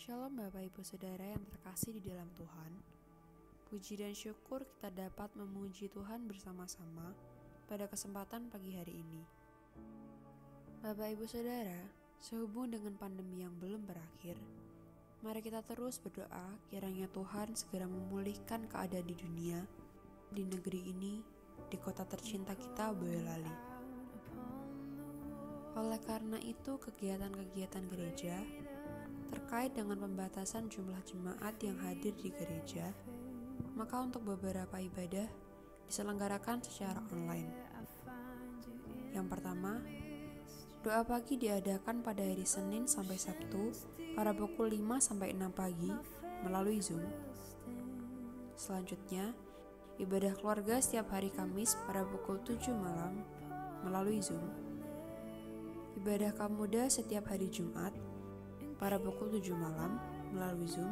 Shalom Bapak Ibu Saudara yang terkasih di dalam Tuhan. Puji dan syukur kita dapat memuji Tuhan bersama-sama pada kesempatan pagi hari ini. Bapak Ibu Saudara, sehubung dengan pandemi yang belum berakhir, mari kita terus berdoa kiranya Tuhan segera memulihkan keadaan di dunia, di negeri ini, di kota tercinta kita Boyolali. Oleh karena itu, kegiatan-kegiatan gereja terkait dengan pembatasan jumlah jemaat yang hadir di gereja, maka untuk beberapa ibadah diselenggarakan secara online. Yang pertama, doa pagi diadakan pada hari Senin sampai Sabtu pada pukul 5 sampai 6 pagi melalui Zoom. Selanjutnya, ibadah keluarga setiap hari Kamis pada pukul 7 malam melalui Zoom. Ibadah kaum muda setiap hari Jumat pada pukul 7 malam melalui Zoom,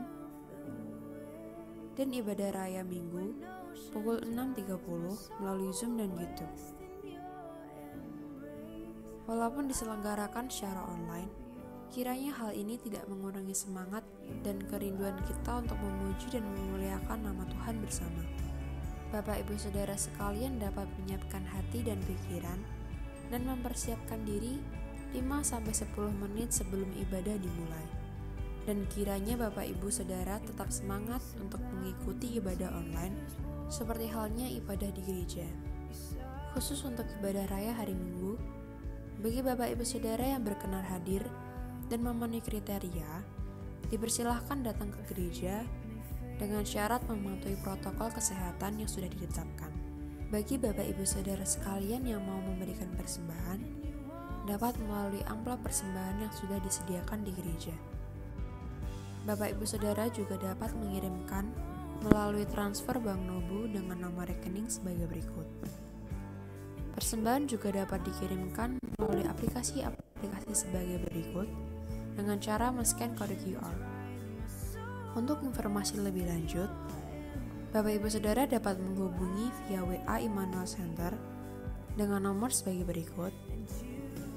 dan ibadah raya Minggu pukul 6.30 melalui Zoom dan YouTube. Walaupun diselenggarakan secara online, kiranya hal ini tidak mengurangi semangat dan kerinduan kita untuk memuji dan memuliakan nama Tuhan bersama. Bapak Ibu Saudara sekalian dapat menyiapkan hati dan pikiran dan mempersiapkan diri 5-10 menit sebelum ibadah dimulai. Dan kiranya Bapak Ibu Saudara tetap semangat untuk mengikuti ibadah online seperti halnya ibadah di gereja. Khusus untuk ibadah raya hari Minggu, bagi Bapak Ibu Saudara yang berkenan hadir dan memenuhi kriteria, dipersilahkan datang ke gereja dengan syarat mematuhi protokol kesehatan yang sudah ditetapkan. Bagi Bapak Ibu Saudara sekalian yang mau memberikan persembahan, dapat melalui amplop persembahan yang sudah disediakan di gereja. Bapak Ibu Saudara juga dapat mengirimkan melalui transfer Bank Nobu dengan nomor rekening sebagai berikut. Persembahan juga dapat dikirimkan melalui aplikasi sebagai berikut dengan cara men-scan kode QR. Untuk informasi lebih lanjut, Bapak Ibu Saudara dapat menghubungi via WA Immanuel Center dengan nomor sebagai berikut,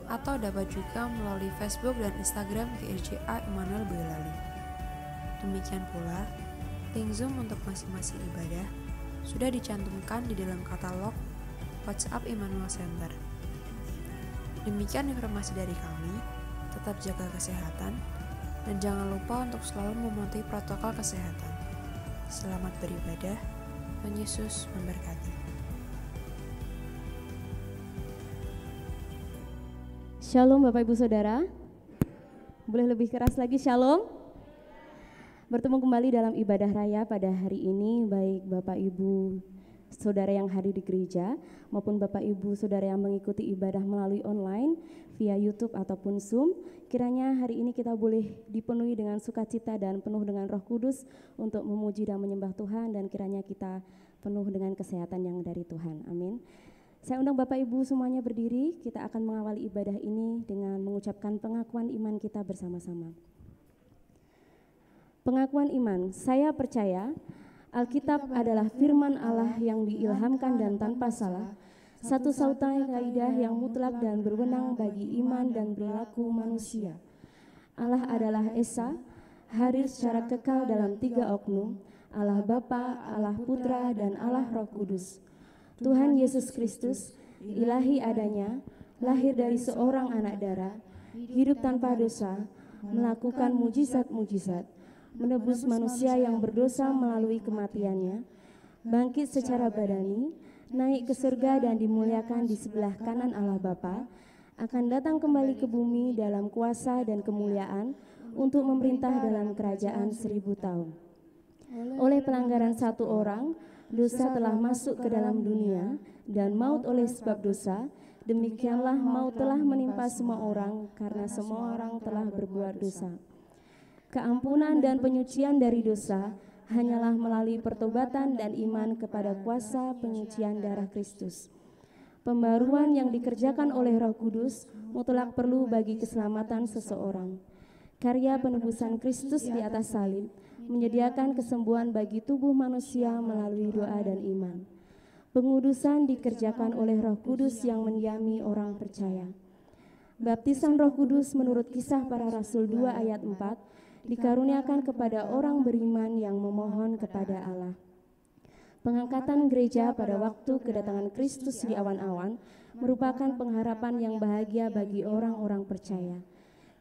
atau dapat juga melalui Facebook dan Instagram GRJA Immanuel Boyolali. Demikian pula, link Zoom untuk masing-masing ibadah sudah dicantumkan di dalam katalog WhatsApp Immanuel Center. Demikian informasi dari kami, tetap jaga kesehatan, dan jangan lupa untuk selalu mematuhi protokol kesehatan. Selamat beribadah, Tuhan Yesus memberkati. Shalom Bapak Ibu Saudara. Boleh lebih keras lagi shalom. Bertemu kembali dalam ibadah raya pada hari ini, baik Bapak Ibu Saudara yang hadir di gereja maupun Bapak Ibu Saudara yang mengikuti ibadah melalui online via YouTube ataupun Zoom. Kiranya hari ini kita boleh dipenuhi dengan sukacita dan penuh dengan Roh Kudus untuk memuji dan menyembah Tuhan, dan kiranya kita penuh dengan kesehatan yang dari Tuhan. Amin. Saya undang Bapak Ibu semuanya berdiri, kita akan mengawali ibadah ini dengan mengucapkan pengakuan iman kita bersama-sama. Pengakuan iman, saya percaya Alkitab adalah firman Allah yang diilhamkan dan tanpa salah, satu-satunya kaidah yang mutlak dan berwenang bagi iman dan perilaku manusia. Allah adalah Esa, hadir secara kekal dalam 3 oknum, Allah Bapa, Allah Putra, dan Allah Roh Kudus. Tuhan Yesus Kristus, ilahi adanya, lahir dari seorang anak darah, hidup tanpa dosa, melakukan mujizat-mujizat, menebus manusia yang berdosa melalui kematiannya, bangkit secara badani, naik ke surga dan dimuliakan di sebelah kanan Allah Bapa, akan datang kembali ke bumi dalam kuasa dan kemuliaan untuk memerintah dalam kerajaan 1000 tahun. Oleh pelanggaran satu orang, dosa telah masuk ke dalam dunia, dan maut oleh sebab dosa, demikianlah maut telah menimpa semua orang karena semua orang telah berbuat dosa. Keampunan dan penyucian dari dosa hanyalah melalui pertobatan dan iman kepada kuasa penyucian darah Kristus. Pembaruan yang dikerjakan oleh Roh Kudus mutlak perlu bagi keselamatan seseorang. Karya penebusan Kristus di atas salib menyediakan kesembuhan bagi tubuh manusia melalui doa dan iman. Pengudusan dikerjakan oleh Roh Kudus yang mendiami orang percaya. Baptisan Roh Kudus menurut Kisah Para Rasul 2 ayat 4 dikaruniakan kepada orang beriman yang memohon kepada Allah. Pengangkatan gereja pada waktu kedatangan Kristus di awan-awan merupakan pengharapan yang bahagia bagi orang-orang percaya.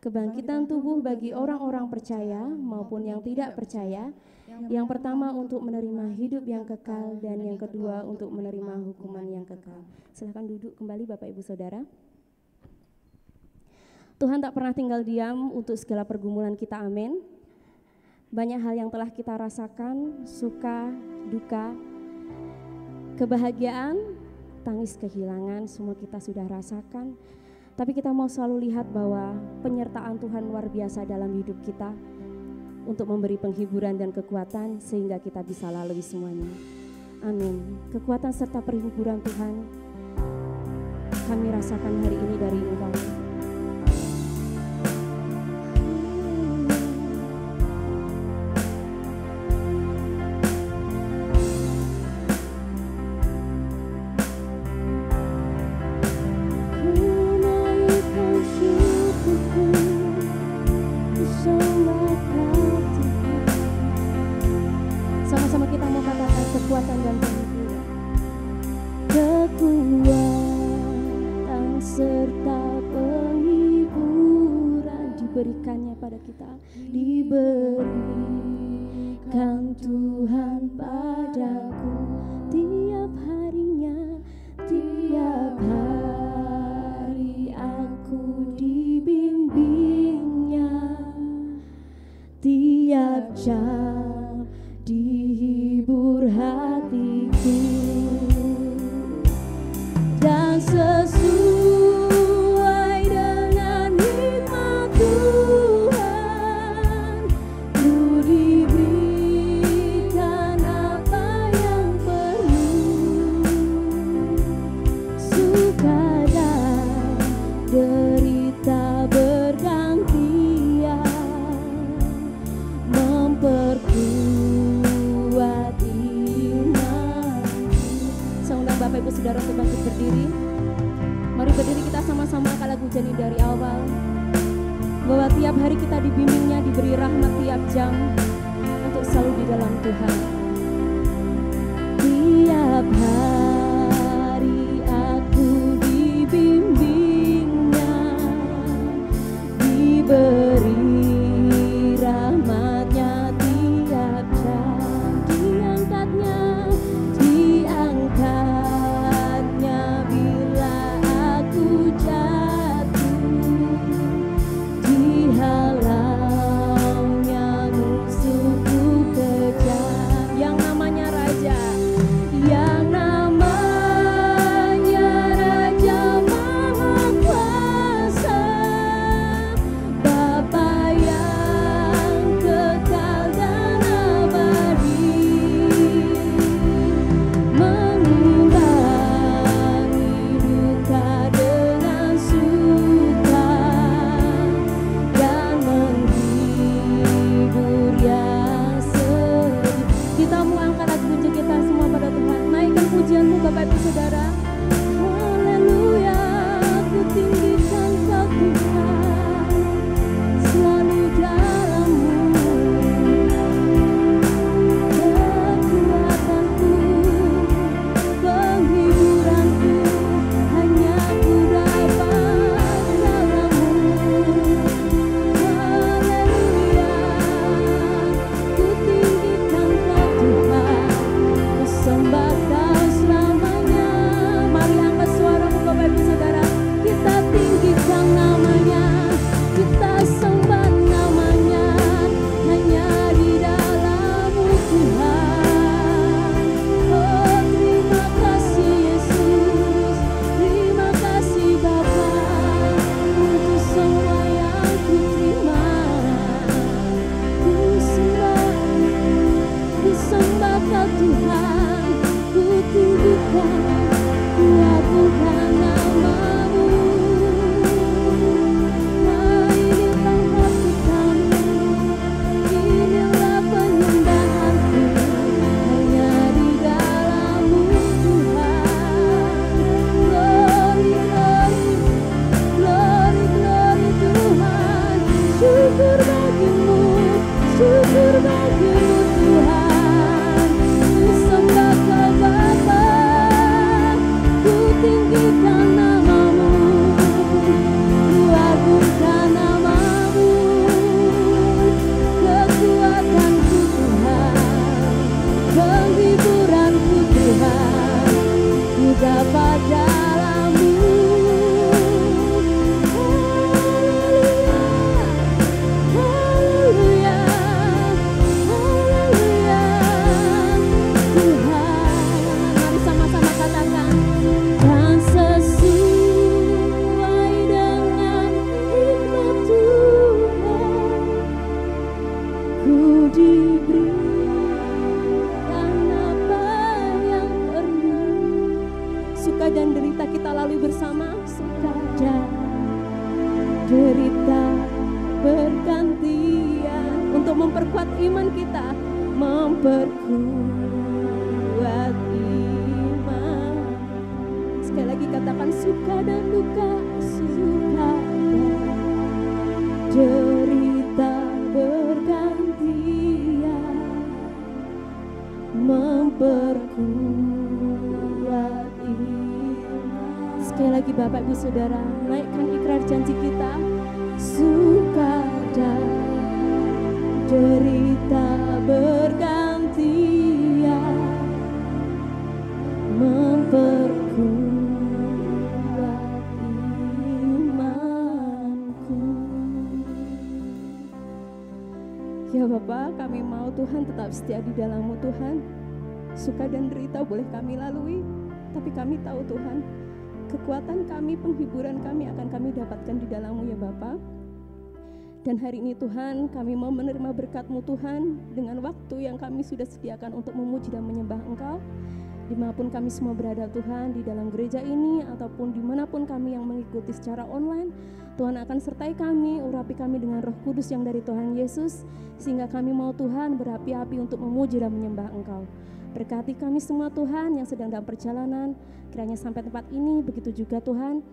Kebangkitan tubuh bagi orang-orang percaya maupun yang tidak percaya, yang pertama untuk menerima hidup yang kekal dan yang kedua untuk menerima hukuman yang kekal. Silakan duduk kembali Bapak Ibu Saudara. Tuhan tak pernah tinggal diam untuk segala pergumulan kita, amin. Banyak hal yang telah kita rasakan, suka, duka, kebahagiaan, tangis kehilangan, semua kita sudah rasakan. Tapi kita mau selalu lihat bahwa penyertaan Tuhan luar biasa dalam hidup kita untuk memberi penghiburan dan kekuatan sehingga kita bisa lalui semuanya. Amin. Kekuatan serta penghiburan Tuhan kami rasakan hari ini dari Engkau. Sama-sama kita mau katakan kekuatan dan penghiburan. Kekuatan serta penghiburan diberikannya pada kita. Diberikan Tuhan padaku tiap harinya, tiap hari aku dibimbingnya, tiap jam dihibur hatiku, dan sesuai dengan hikmat Tuhan ku diberikan apa yang perlu, suka dan derita bergantian, memperkuat iman. Saya undang Bapak Ibu Saudara untuk bangkit berdiri. Mari berdiri kita sama-sama angkat lagu Janji dari awal, bahwa tiap hari kita dibimbingnya, diberi rahmat tiap jam untuk selalu di dalam Tuhan. Tiap hari aku dibimbingnya, diberi rahmatnya tiap jam, diangkatnya bila aku jatuh, dihalaunya musuhku kejam, yang namanya Raja, yang namanya derita bergantian untuk memperkuat iman kita, memperkuat iman. Sekali lagi katakan suka dan duka, suka dan derita bergantian, memperkuat iman. Sekali lagi Bapak Ibu Saudara, naikkan ikrar janji kita, suka dan derita bergantian, memperkuat imanku. Ya Bapa, kami mau Tuhan tetap setia di dalam-Mu Tuhan. Suka dan derita boleh kami lalui, tapi kami tahu Tuhan, kekuatan kami, penghiburan kami akan kami dapatkan di dalam-Mu ya Bapa. Dan hari ini Tuhan, kami mau menerima berkat-Mu Tuhan dengan waktu yang kami sudah sediakan untuk memuji dan menyembah Engkau. Dimanapun kami semua berada Tuhan, di dalam gereja ini ataupun dimanapun kami yang mengikuti secara online, Tuhan akan sertai kami, urapi kami dengan Roh Kudus yang dari Tuhan Yesus, sehingga kami mau Tuhan berapi-api untuk memuji dan menyembah Engkau. Berkati kami semua Tuhan yang sedang dalam perjalanan, kiranya sampai tempat ini, begitu juga Tuhan,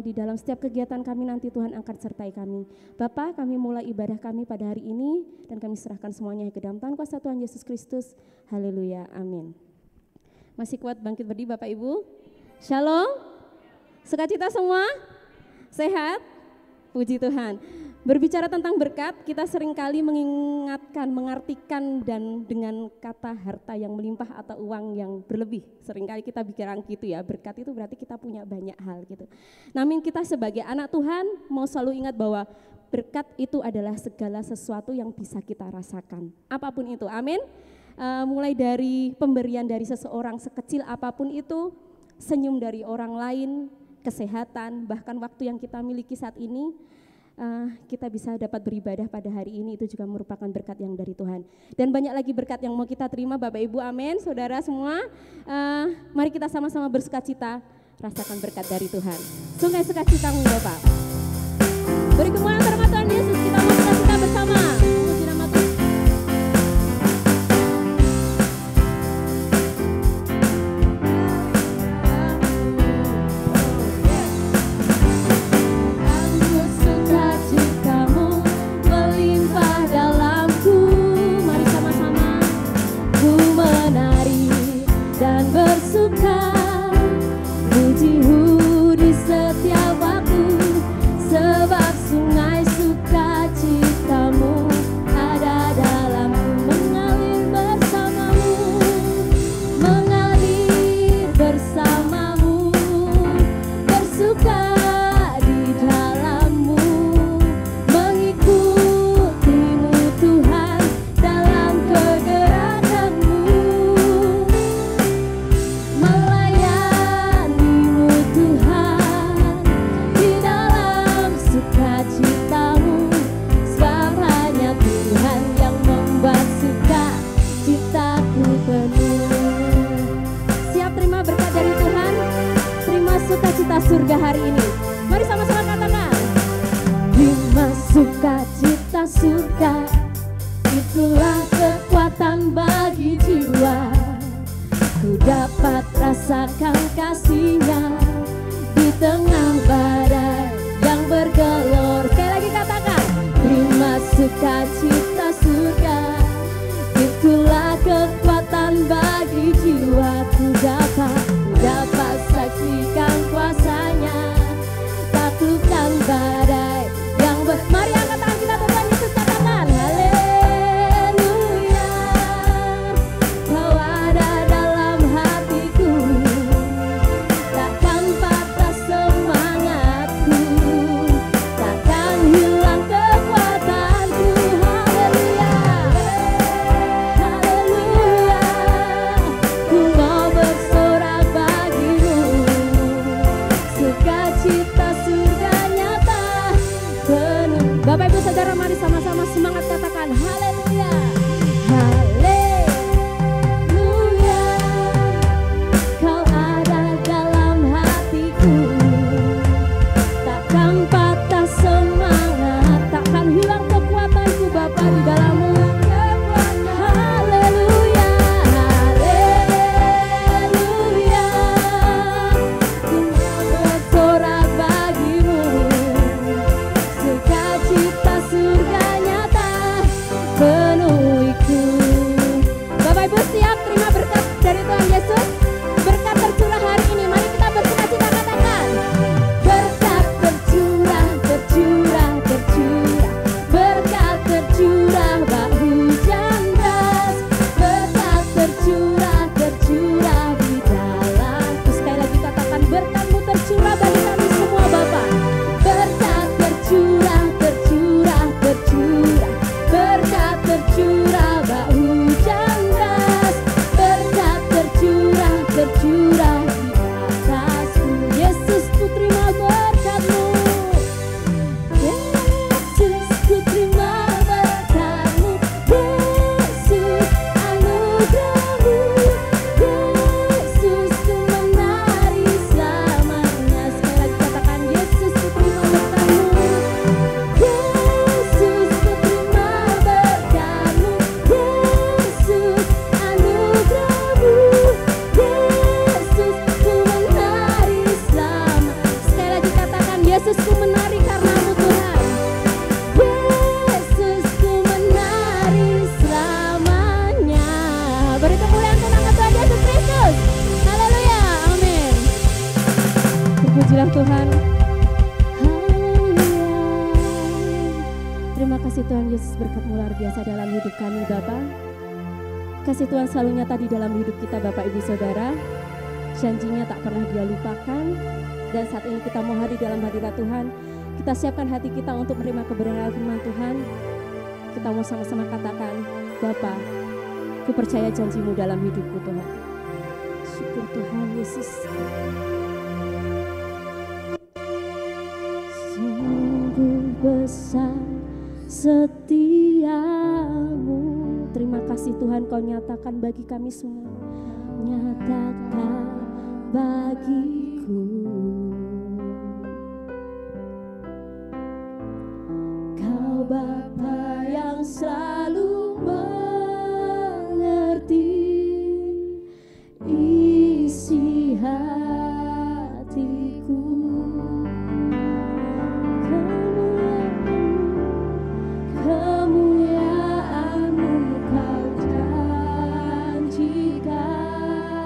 di dalam setiap kegiatan kami nanti Tuhan akan sertai kami. Bapa, kami mulai ibadah kami pada hari ini, dan kami serahkan semuanya ke dalam tangan kuasa Tuhan Yesus Kristus. Haleluya, amin. Masih kuat bangkit berdiri Bapak Ibu? Shalom, sukacita semua? Sehat? Puji Tuhan. Berbicara tentang berkat, kita seringkali mengingatkan, mengartikan dan dengan kata harta yang melimpah atau uang yang berlebih. Seringkali kita bicara gitu ya, berkat itu berarti kita punya banyak hal gitu. Namun kita sebagai anak Tuhan mau selalu ingat bahwa berkat itu adalah segala sesuatu yang bisa kita rasakan. Apapun itu, amin. Mulai dari pemberian dari seseorang sekecil apapun itu, senyum dari orang lain, kesehatan, bahkan waktu yang kita miliki saat ini, kita bisa dapat beribadah pada hari ini, itu juga merupakan berkat yang dari Tuhan. Dan banyak lagi berkat yang mau kita terima Bapak Ibu, amin. Saudara semua, mari kita sama-sama bersukacita, rasakan berkat dari Tuhan. Sungkai sukacitamu Bapak. Beri kemuliaan terhadap Tuhan Yesus, kita mau sukacita bersama. Puji nama Tuhan. Surga hari ini, mari sama-sama katakan, terima sukacita surga, itulah kekuatan bagi jiwa. Ku dapat rasakan kasih-Nya di tengah badai yang bergelor. Sekali lagi katakan, terima sukacita surga, itulah kekuatan bagi jiwa. Ku dapat saksikan kuasa-Nya, taklukkan badai yang mari angkat tangan kita Tuhan Yesus, katakan haleluya. Kau ada dalam hatiku, takkan patah semangatku, takkan hilang kekuatanku. Haleluya, haleluya. Ku mau bersorak bagimu, sukacita surga nyata penuh. ku menari karena-Mu Tuhan. Yesus ku menari selamanya. Beri kemuliaan nama Tuhan Yesus Kristus. Haleluya, amin. Terpujilah Tuhan. Haleluya. Terima kasih Tuhan Yesus, berkat-Mu luar biasa dalam hidup kami Bapa. Kasih Tuhan selalu nyata di dalam hidup kita Bapak Ibu Saudara. Janjinya tak pernah Dia lupakan. Dan saat ini kita mau hadir dalam hadirat Tuhan. Kita siapkan hati kita untuk menerima kebenaran firman Tuhan. Kita mau sama-sama katakan, Bapa, ku percaya janji-Mu dalam hidupku Tuhan. Syukur Tuhan Yesus. Sungguh besar setiamu. Terima kasih Tuhan, Kau nyatakan bagi kami semua. Nyatakan bagiku. Kau Bapa yang selalu mengerti isi hatiku. Kemuliaan-Mu Kau janjikan.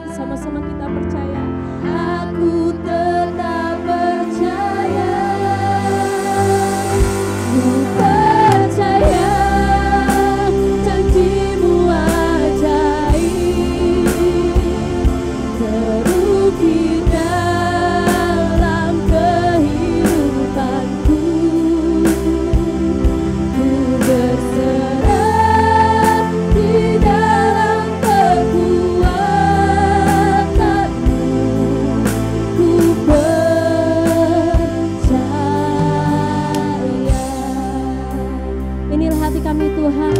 Sama-sama kita percaya. Aku tetap percaya. Ku percaya janji-Mu ajaib, terukir dalam kehidupanku. Ku berserah di dalam kekuatan-Mu. Ku percaya. Inilah hati kami Tuhan.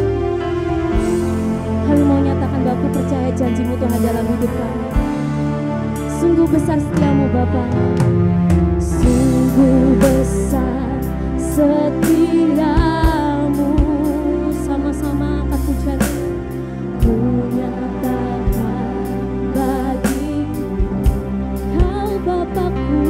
Kami mau nyatakan bahwa ku percaya janji-Mu Tuhan dalam hidup kami. Sungguh besar setia-Mu Bapa. Sungguh besar setia-Mu. Sama-sama angkat pujian. Ku nyatakan bagiku, Kau Bapakku.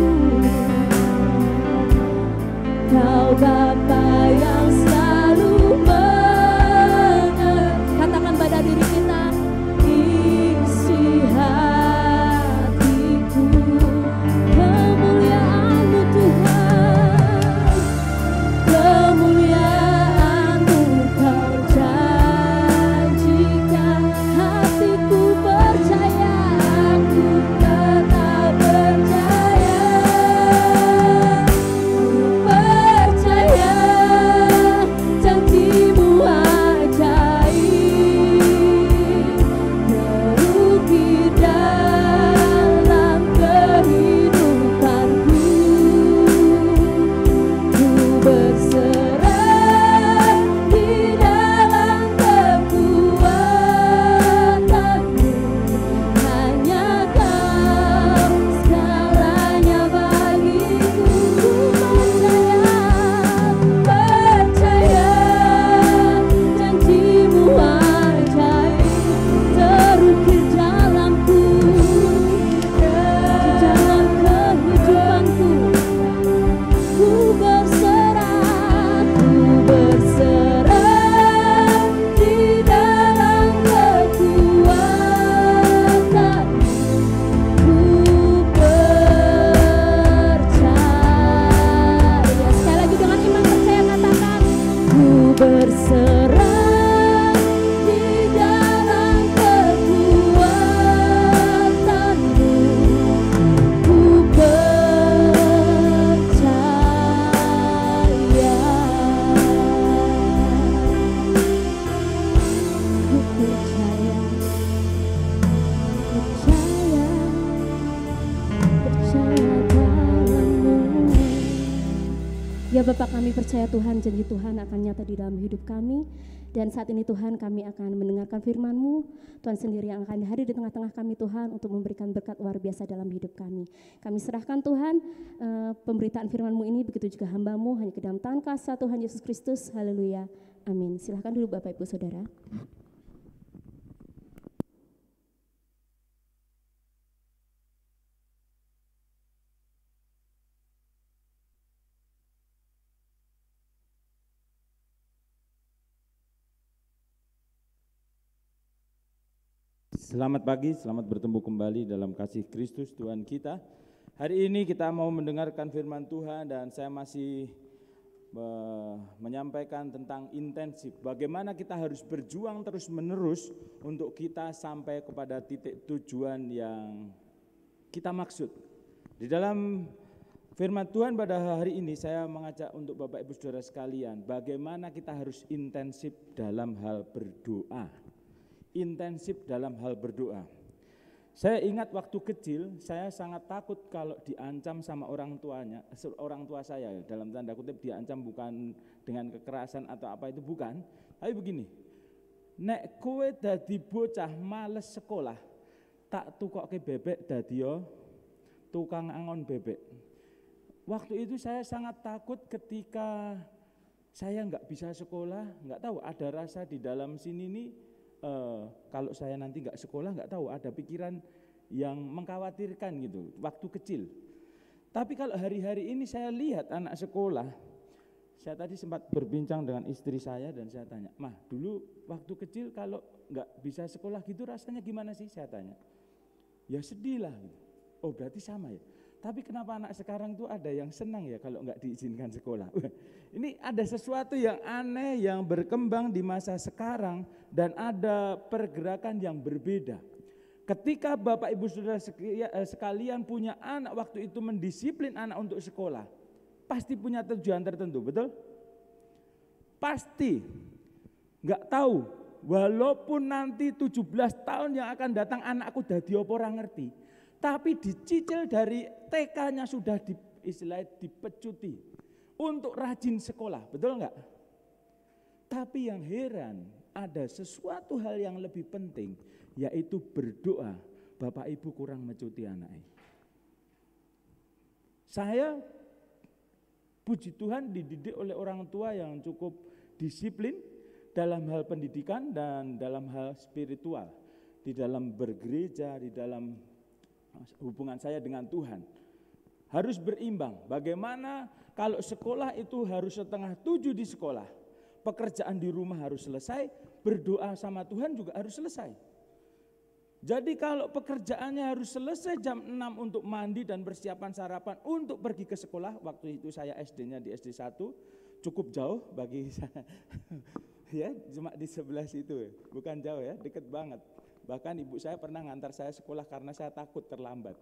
Kau Bapa yang selalu mengerti. Katakan pada diri kita, isi hatiku. Kemuliaan-Mu Tuhan, kemuliaan-Mu Kau janjikan. Hatiku percaya, aku tetap percaya. Ku percaya janji-Mu ajaib, terukir dalam kehidupanku. Ku berserah di dalam kekuatan-Mu. Hanya Kau segalanya bagiku. Ku percaya janji-Mu ajaib, terukir dalamku, di dalam kehidupanku. Ku berserah di dalam kekuatan-Mu. Ku percaya. Sekali lagi dengan iman percaya katakan, ku berserah di dalam kekuatan-Mu. Ku percaya. Ku percaya. Percaya dalam-Mu. Ya Bapak, kami percaya Tuhan, janji Tuhan akan nyata di dalam hidup kami. Dan saat ini Tuhan, kami akan mendengarkan firman-Mu. Tuhan sendiri yang akan hadir di tengah-tengah kami Tuhan, untuk memberikan berkat luar biasa dalam hidup kami. Kami serahkan Tuhan pemberitaan firman-Mu ini, begitu juga hamba-Mu, hanya ke dalam tangan kuasa Tuhan Yesus Kristus. Haleluya, amin. Silahkan dulu Bapak Ibu Saudara. Selamat pagi, selamat bertemu kembali dalam kasih Kristus Tuhan kita. Hari ini kita mau mendengarkan firman Tuhan dan saya masih menyampaikan tentang intensif. Bagaimana kita harus berjuang terus menerus untuk kita sampai kepada titik tujuan yang kita maksud. Di dalam firman Tuhan pada hari ini saya mengajak untuk Bapak Ibu Saudara sekalian, bagaimana kita harus intensif dalam hal berdoa. Intensif dalam hal berdoa. Saya ingat waktu kecil, saya sangat takut kalau diancam sama orang tua saya, dalam tanda kutip diancam bukan dengan kekerasan atau apa itu, bukan. Tapi begini, nek kowe dadi bocah males sekolah, tak tukokke bebek dadi tukang angon bebek. Waktu itu saya sangat takut ketika saya enggak bisa sekolah, enggak tahu ada rasa di dalam sini nih. Kalau saya nanti nggak sekolah, nggak tahu, ada pikiran yang mengkhawatirkan gitu waktu kecil. Tapi kalau hari-hari ini saya lihat anak sekolah, saya tadi sempat berbincang dengan istri saya dan saya tanya, "Mah, dulu waktu kecil kalau nggak bisa sekolah gitu rasanya gimana sih?" Saya tanya. "Ya sedih lah." Gitu. Oh, berarti sama ya. Tapi kenapa anak sekarang tuh ada yang senang ya kalau nggak diizinkan sekolah? Ini ada sesuatu yang aneh yang berkembang di masa sekarang dan ada pergerakan yang berbeda. Ketika Bapak Ibu Saudara sekalian punya anak, waktu itu mendisiplin anak untuk sekolah, pasti punya tujuan tertentu, betul? Pasti. Nggak tahu, walaupun nanti 17 tahun yang akan datang anakku dadi apa ora ngerti. Tapi dicicil dari TK-nya sudah dipecuti untuk rajin sekolah, betul enggak? Tapi yang heran, ada sesuatu hal yang lebih penting, yaitu berdoa. Bapak Ibu kurang mecuti anaknya. Saya puji Tuhan dididik oleh orang tua yang cukup disiplin dalam hal pendidikan dan dalam hal spiritual, di dalam bergereja, di dalam hubungan saya dengan Tuhan. Harus berimbang. Bagaimana kalau sekolah itu harus 6:30 di sekolah, pekerjaan di rumah harus selesai, berdoa sama Tuhan juga harus selesai. Jadi kalau pekerjaannya harus selesai jam 6 untuk mandi dan persiapan sarapan untuk pergi ke sekolah, waktu itu saya SD-nya di SD 1, cukup jauh bagi saya. Ya, cuma di sebelah situ, bukan jauh ya, deket banget. Bahkan ibu saya pernah ngantar saya sekolah karena saya takut terlambat.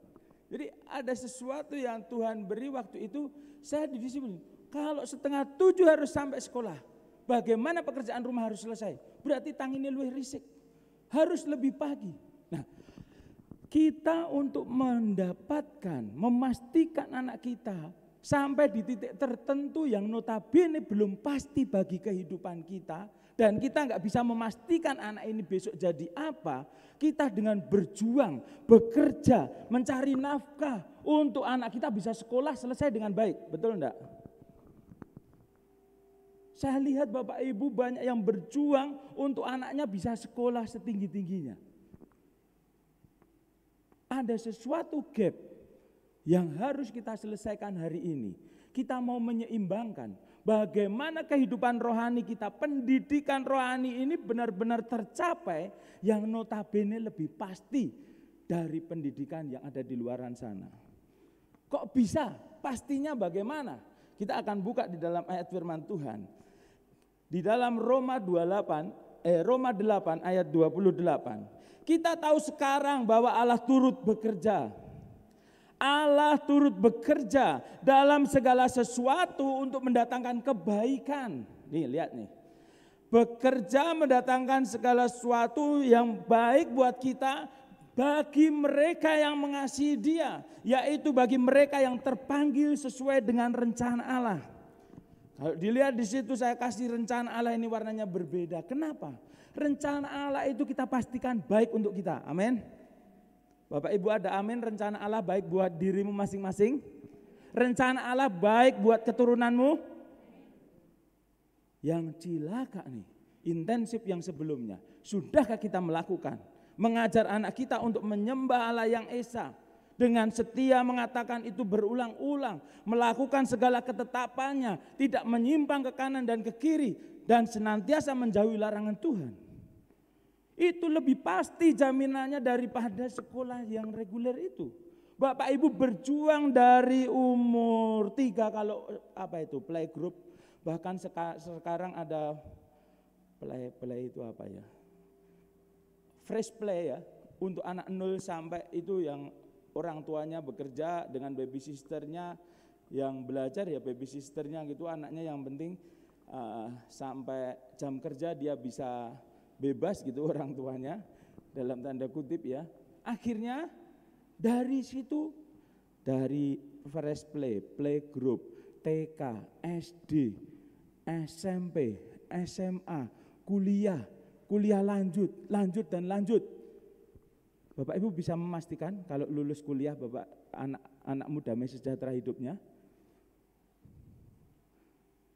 Jadi ada sesuatu yang Tuhan beri waktu itu, saya didisiplin. Kalau 6:30 harus sampai sekolah, bagaimana pekerjaan rumah harus selesai? Berarti tanginnya luwih risik, harus lebih pagi. Nah, kita untuk mendapatkan, memastikan anak kita sampai di titik tertentu yang notabene belum pasti bagi kehidupan kita, dan kita nggak bisa memastikan anak ini besok jadi apa, kita dengan berjuang, bekerja, mencari nafkah untuk anak kita bisa sekolah selesai dengan baik, betul enggak? Saya lihat Bapak Ibu banyak yang berjuang untuk anaknya bisa sekolah setinggi-tingginya. Ada sesuatu gap yang harus kita selesaikan hari ini. Kita mau menyeimbangkan bagaimana kehidupan rohani kita, pendidikan rohani ini benar-benar tercapai yang notabene lebih pasti dari pendidikan yang ada di luaran sana. Kok bisa? Pastinya bagaimana? Kita akan buka di dalam ayat firman Tuhan. Di dalam Roma 8 ayat 28. Kita tahu sekarang bahwa Allah turut bekerja. Allah turut bekerja dalam segala sesuatu untuk mendatangkan kebaikan. Nih, lihat nih. Bekerja mendatangkan segala sesuatu yang baik buat kita bagi mereka yang mengasihi Dia, yaitu bagi mereka yang terpanggil sesuai dengan rencana Allah. Kalau dilihat di situ saya kasih rencana Allah ini warnanya berbeda. Kenapa? Rencana Allah itu kita pastikan baik untuk kita. Amin. Bapak Ibu ada amin, rencana Allah baik buat dirimu masing-masing. Rencana Allah baik buat keturunanmu. Yang cilaka nih, intensif yang sebelumnya. Sudahkah kita melakukan? Mengajar anak kita untuk menyembah Allah yang Esa. Dengan setia mengatakan itu berulang-ulang. Melakukan segala ketetapannya. Tidak menyimpang ke kanan dan ke kiri. Dan senantiasa menjauhi larangan Tuhan. Itu lebih pasti jaminannya daripada sekolah yang reguler itu. Bapak Ibu berjuang dari umur 3 kalau playgroup, bahkan sekarang ada play itu apa ya? Fresh play ya, untuk anak 0 sampai itu yang orang tuanya bekerja dengan baby sisternya, yang belajar ya baby sisternya gitu, anaknya yang penting sampai jam kerja dia bisa bebas gitu orang tuanya, dalam tanda kutip ya. Akhirnya dari situ, dari fresh play, playgroup, TK, SD, SMP, SMA, kuliah lanjut dan lanjut. Bapak Ibu bisa memastikan kalau lulus kuliah anakmu damai sejahtera hidupnya?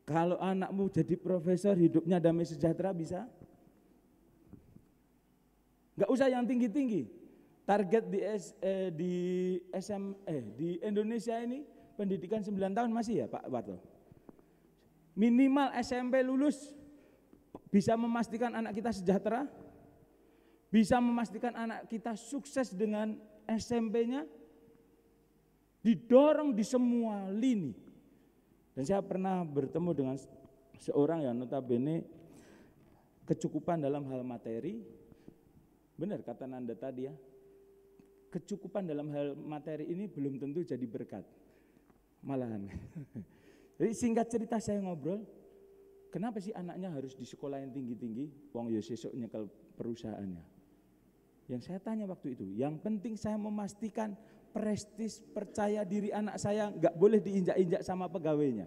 Kalau anakmu jadi profesor hidupnya damai sejahtera bisa? Enggak usah yang tinggi-tinggi. Target di Indonesia ini pendidikan 9 tahun masih ya Pak Warto? Minimal SMP lulus bisa memastikan anak kita sejahtera, bisa memastikan anak kita sukses dengan SMP-nya, didorong di semua lini. Dan saya pernah bertemu dengan seorang yang notabene kecukupan dalam hal materi. Benar kata Nanda tadi ya, kecukupan dalam hal materi ini belum tentu jadi berkat, malahan. Jadi singkat cerita saya ngobrol, kenapa sih anaknya harus di sekolah yang tinggi-tinggi, wong ya sesuk nyekel perusahaannya. Yang saya tanya waktu itu, yang penting saya memastikan prestis percaya diri anak saya nggak boleh diinjak-injak sama pegawainya.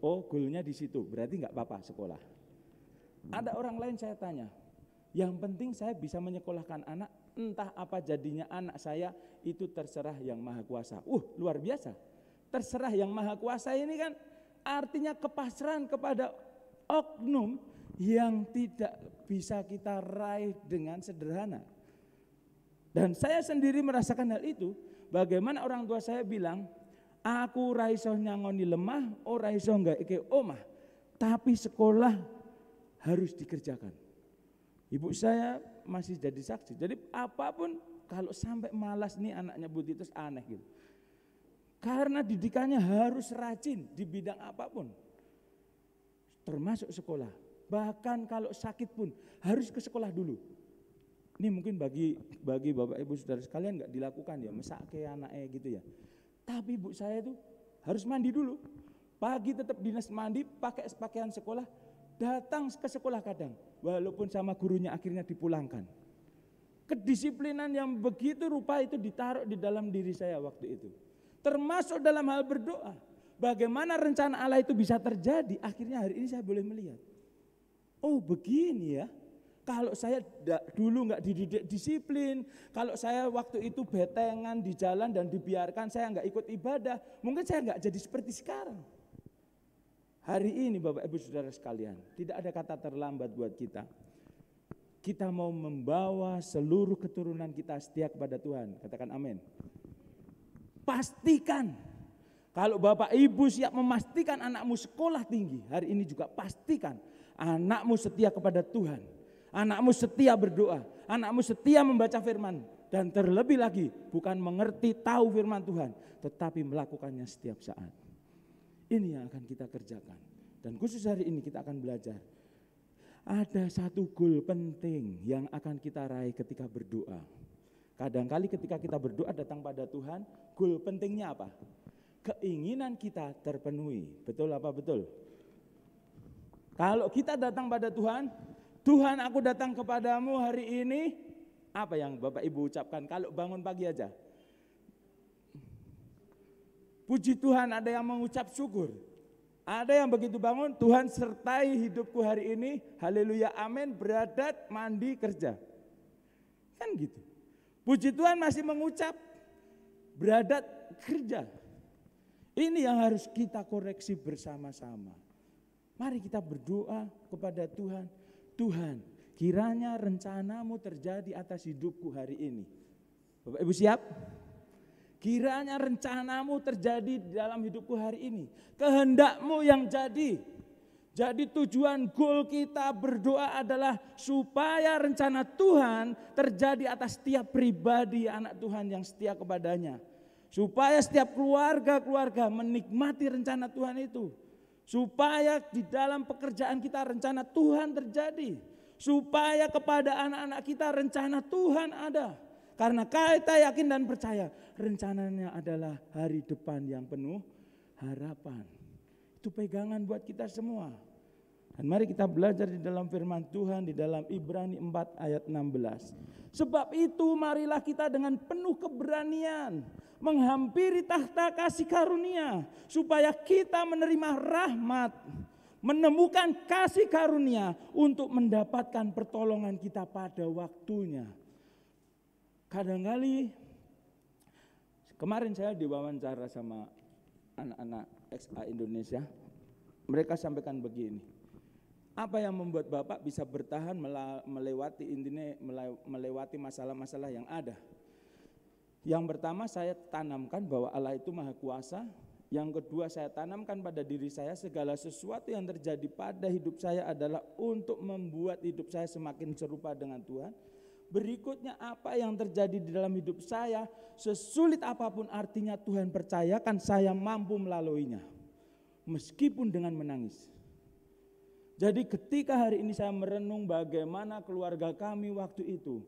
Oh, goalnya di situ, berarti nggak apa-apa sekolah. Ada orang lain saya tanya, yang penting saya bisa menyekolahkan anak, entah apa jadinya anak saya, itu terserah yang maha kuasa. Luar biasa. Terserah yang maha kuasa ini kan artinya kepasrahan kepada oknum yang tidak bisa kita raih dengan sederhana. Dan saya sendiri merasakan hal itu, bagaimana orang tua saya bilang, aku raiso nyangoni lemah, raiso enggak ike omah, tapi sekolah harus dikerjakan. Ibu saya masih jadi saksi. Jadi apapun kalau sampai malas nih anaknya Bu Titus aneh gitu. Karena didikannya harus rajin di bidang apapun. Termasuk sekolah. Bahkan kalau sakit pun harus ke sekolah dulu. Ini mungkin bagi Bapak Ibu Saudara sekalian enggak dilakukan ya, mesake anaknya gitu ya. Tapi ibu saya itu harus mandi dulu. Pagi tetap dinas mandi, pakai pakaian sekolah, datang ke sekolah kadang. Walaupun sama gurunya akhirnya dipulangkan. Kedisiplinan yang begitu rupa itu ditaruh di dalam diri saya waktu itu. Termasuk dalam hal berdoa. Bagaimana rencana Allah itu bisa terjadi, akhirnya hari ini saya boleh melihat. Oh begini ya, kalau saya dulu nggak dididik disiplin, kalau saya waktu itu betengan di jalan dan dibiarkan saya nggak ikut ibadah, mungkin saya nggak jadi seperti sekarang. Hari ini Bapak Ibu Saudara sekalian, tidak ada kata terlambat buat kita. Kita mau membawa seluruh keturunan kita setia kepada Tuhan, katakan amin. Pastikan, kalau Bapak Ibu siap memastikan anakmu sekolah tinggi, hari ini juga pastikan anakmu setia kepada Tuhan. Anakmu setia berdoa, anakmu setia membaca firman. Dan terlebih lagi bukan mengerti tahu firman Tuhan, tetapi melakukannya setiap saat. Ini yang akan kita kerjakan. Dan khusus hari ini kita akan belajar. Ada satu goal penting yang akan kita raih ketika berdoa. Kadang-kali ketika kita berdoa datang pada Tuhan, goal pentingnya apa? Keinginan kita terpenuhi. Betul apa betul? Kalau kita datang pada Tuhan, Tuhan aku datang kepadamu hari ini, apa yang Bapak Ibu ucapkan kalau bangun pagi aja? Puji Tuhan, ada yang mengucap syukur. Ada yang begitu bangun, Tuhan sertai hidupku hari ini, haleluya amin, beradat, mandi, kerja. Kan gitu. Puji Tuhan masih mengucap, beradat, kerja. Ini yang harus kita koreksi bersama-sama. Mari kita berdoa kepada Tuhan. Tuhan, kiranya rencanamu terjadi atas hidupku hari ini. Bapak Ibu siap? Kiranya rencanamu terjadi di dalam hidupku hari ini. Kehendakmu yang jadi. Jadi tujuan goal kita berdoa adalah supaya rencana Tuhan terjadi atas setiap pribadi anak Tuhan yang setia kepadanya. Supaya setiap keluarga-keluarga menikmati rencana Tuhan itu. Supaya di dalam pekerjaan kita rencana Tuhan terjadi. Supaya kepada anak-anak kita rencana Tuhan ada. Karena kita yakin dan percaya rencananya adalah hari depan yang penuh harapan. Itu pegangan buat kita semua. Dan mari kita belajar di dalam firman Tuhan di dalam Ibrani 4 ayat 16. Sebab itu marilah kita dengan penuh keberanian menghampiri tahta kasih karunia supaya kita menerima rahmat, menemukan kasih karunia untuk mendapatkan pertolongan kita pada waktunya. Kadang-kali kemarin saya diwawancara sama anak-anak XA Indonesia, mereka sampaikan begini. Apa yang membuat Bapak bisa bertahan melewati masalah-masalah yang ada? Yang pertama saya tanamkan bahwa Allah itu Maha Kuasa. Yang kedua saya tanamkan pada diri saya segala sesuatu yang terjadi pada hidup saya adalah untuk membuat hidup saya semakin serupa dengan Tuhan. Berikutnya apa yang terjadi di dalam hidup saya, sesulit apapun artinya Tuhan percayakan saya mampu melaluinya. Meskipun dengan menangis. Jadi ketika hari ini saya merenung bagaimana keluarga kami waktu itu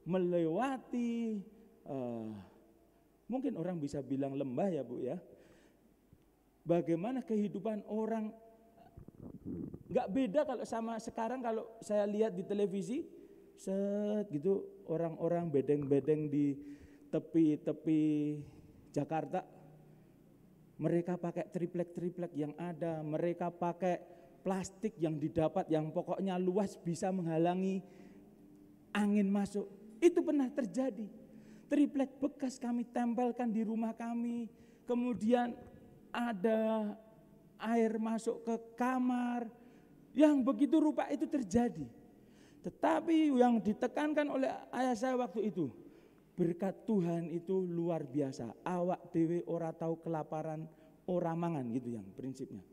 melewati, mungkin orang bisa bilang lembah ya Bu ya. Bagaimana kehidupan orang, gak beda kalau sama sekarang kalau saya lihat di televisi, gitu orang-orang bedeng-bedeng di tepi-tepi Jakarta. Mereka pakai triplek-triplek yang ada, mereka pakai plastik yang didapat yang pokoknya luas bisa menghalangi angin masuk. Itu pernah terjadi. Triplek bekas kami tempelkan di rumah kami. Kemudian ada air masuk ke kamar. Yang begitu rupa itu terjadi. Tetapi yang ditekankan oleh ayah saya waktu itu, berkat Tuhan itu luar biasa. Awak dewe ora tahu kelaparan, ora mangan gitu yang prinsipnya.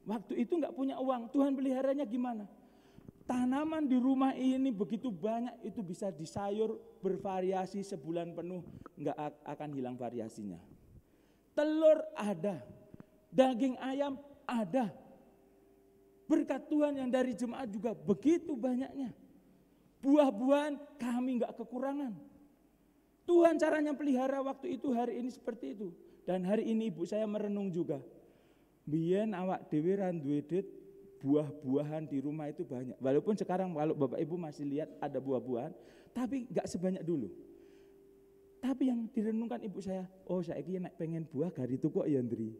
Waktu itu enggak punya uang, Tuhan peliharanya gimana? Tanaman di rumah ini begitu banyak, itu bisa disayur bervariasi sebulan penuh, enggak akan hilang variasinya. Telur ada, daging ayam ada. Berkat Tuhan yang dari jemaat juga begitu banyaknya. Buah-buahan kami enggak kekurangan. Tuhan caranya pelihara waktu itu, hari ini seperti itu. Dan hari ini ibu saya merenung juga. Biyen awak dhewe ra duwe duit, buah-buahan di rumah itu banyak. Walaupun sekarang kalau Bapak Ibu masih lihat ada buah-buahan, tapi enggak sebanyak dulu. Tapi yang direnungkan ibu saya, oh saiki nek pengen buah gari tuku ya ndri.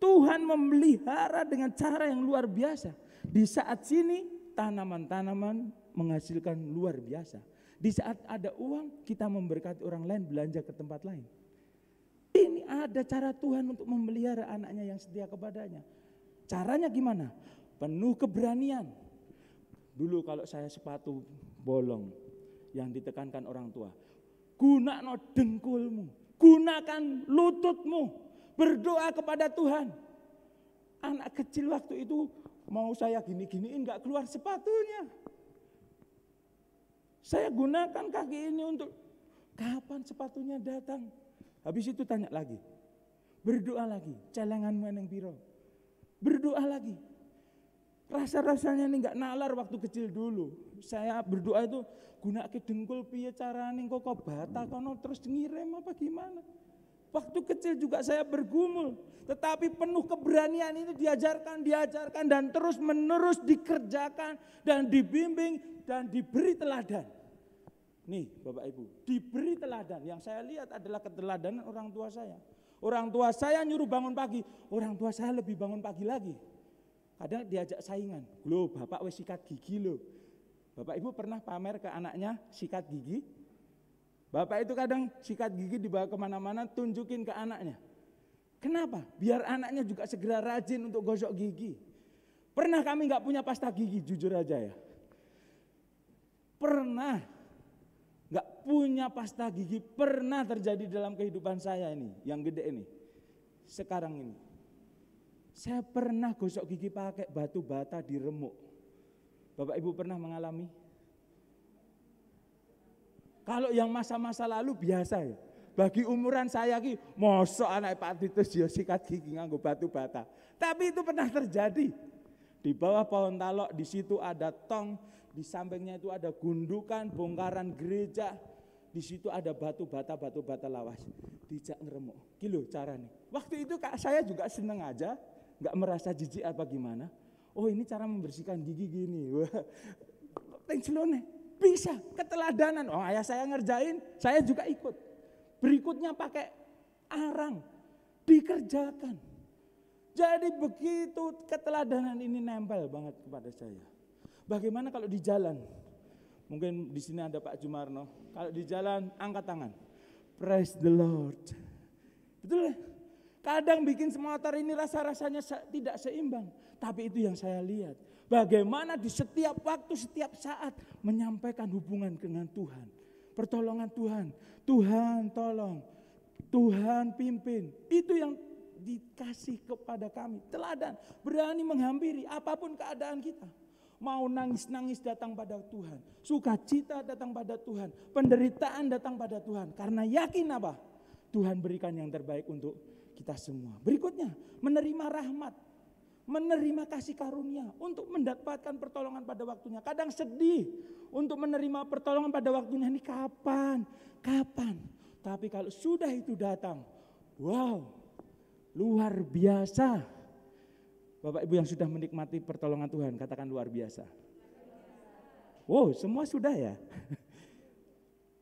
Tuhan memelihara dengan cara yang luar biasa. Di saat sini tanaman-tanaman menghasilkan luar biasa. Di saat ada uang kita memberkati orang lain belanja ke tempat lain. Ini ada cara Tuhan untuk memelihara anaknya yang setia kepadanya. Caranya gimana? Penuh keberanian. Dulu kalau saya sepatu bolong yang ditekankan orang tua, gunakan dengkulmu, gunakan lututmu, berdoa kepada Tuhan. Anak kecil waktu itu mau saya gini-giniin gak keluar sepatunya. Saya gunakan kaki ini untuk kapan sepatunya datang. Habis itu tanya lagi, berdoa lagi, celengan meneng piro, berdoa lagi. Rasa-rasanya ini gak nalar waktu kecil dulu. Saya berdoa itu gunake dengkul piye carane kok bata kono terus ngirim apa gimana. Waktu kecil juga saya bergumul, tetapi penuh keberanian ini diajarkan dan terus menerus dikerjakan dan dibimbing dan diberi teladan. Nih Bapak Ibu, diberi teladan. Yang saya lihat adalah keteladanan orang tua saya. Orang tua saya nyuruh bangun pagi, orang tua saya lebih bangun pagi lagi. Kadang diajak saingan, loh bapak wes sikat gigi loh. Bapak Ibu pernah pamer ke anaknya sikat gigi? Bapak itu kadang sikat gigi dibawa kemana-mana tunjukin ke anaknya. Kenapa? Biar anaknya juga segera rajin untuk gosok gigi. Pernah kami gak punya pasta gigi, jujur aja ya. Pernah gak punya pasta gigi, pernah terjadi dalam kehidupan saya ini, yang gede ini. Sekarang ini. Saya pernah gosok gigi pakai batu bata di remuk. Bapak Ibu pernah mengalami? Kalau yang masa-masa lalu biasa ya. Bagi umuran saya ki, mosok anak Pak Titus ya sikat gigi nganggo batu bata. Tapi itu pernah terjadi. Di bawah pohon talok, di situ ada tong, di sampingnya itu ada gundukan, bongkaran gereja. Di situ ada batu bata lawas. Dijak ngeremuk. Kilo caranya. Waktu itu saya juga seneng aja. Enggak merasa jijik apa gimana. Oh ini cara membersihkan gigi gini. Wah, tengselone bisa keteladanan. Oh ayah saya ngerjain, saya juga ikut. Berikutnya pakai arang, dikerjakan. Jadi begitu keteladanan ini nempel banget kepada saya. Bagaimana kalau di jalan? Mungkin di sini ada Pak Jumarno. Kalau di jalan angkat tangan. Praise the Lord. Betul ya? Kadang bikin motor ini rasa-rasanya tidak seimbang. Tapi itu yang saya lihat. Bagaimana di setiap waktu, setiap saat menyampaikan hubungan dengan Tuhan. Pertolongan Tuhan. Tuhan tolong. Tuhan pimpin. Itu yang dikasih kepada kami. Teladan. Berani menghampiri apapun keadaan kita. Mau nangis-nangis datang pada Tuhan. Sukacita datang pada Tuhan. Penderitaan datang pada Tuhan. Karena yakin apa? Tuhan berikan yang terbaik untuk kita semua. Berikutnya, menerima rahmat, menerima kasih karunia untuk mendapatkan pertolongan pada waktunya. Kadang sedih untuk menerima pertolongan pada waktunya. Ini kapan? Tapi kalau sudah itu datang, wow, luar biasa. Bapak Ibu yang sudah menikmati pertolongan Tuhan, katakan luar biasa. Wow, semua sudah ya.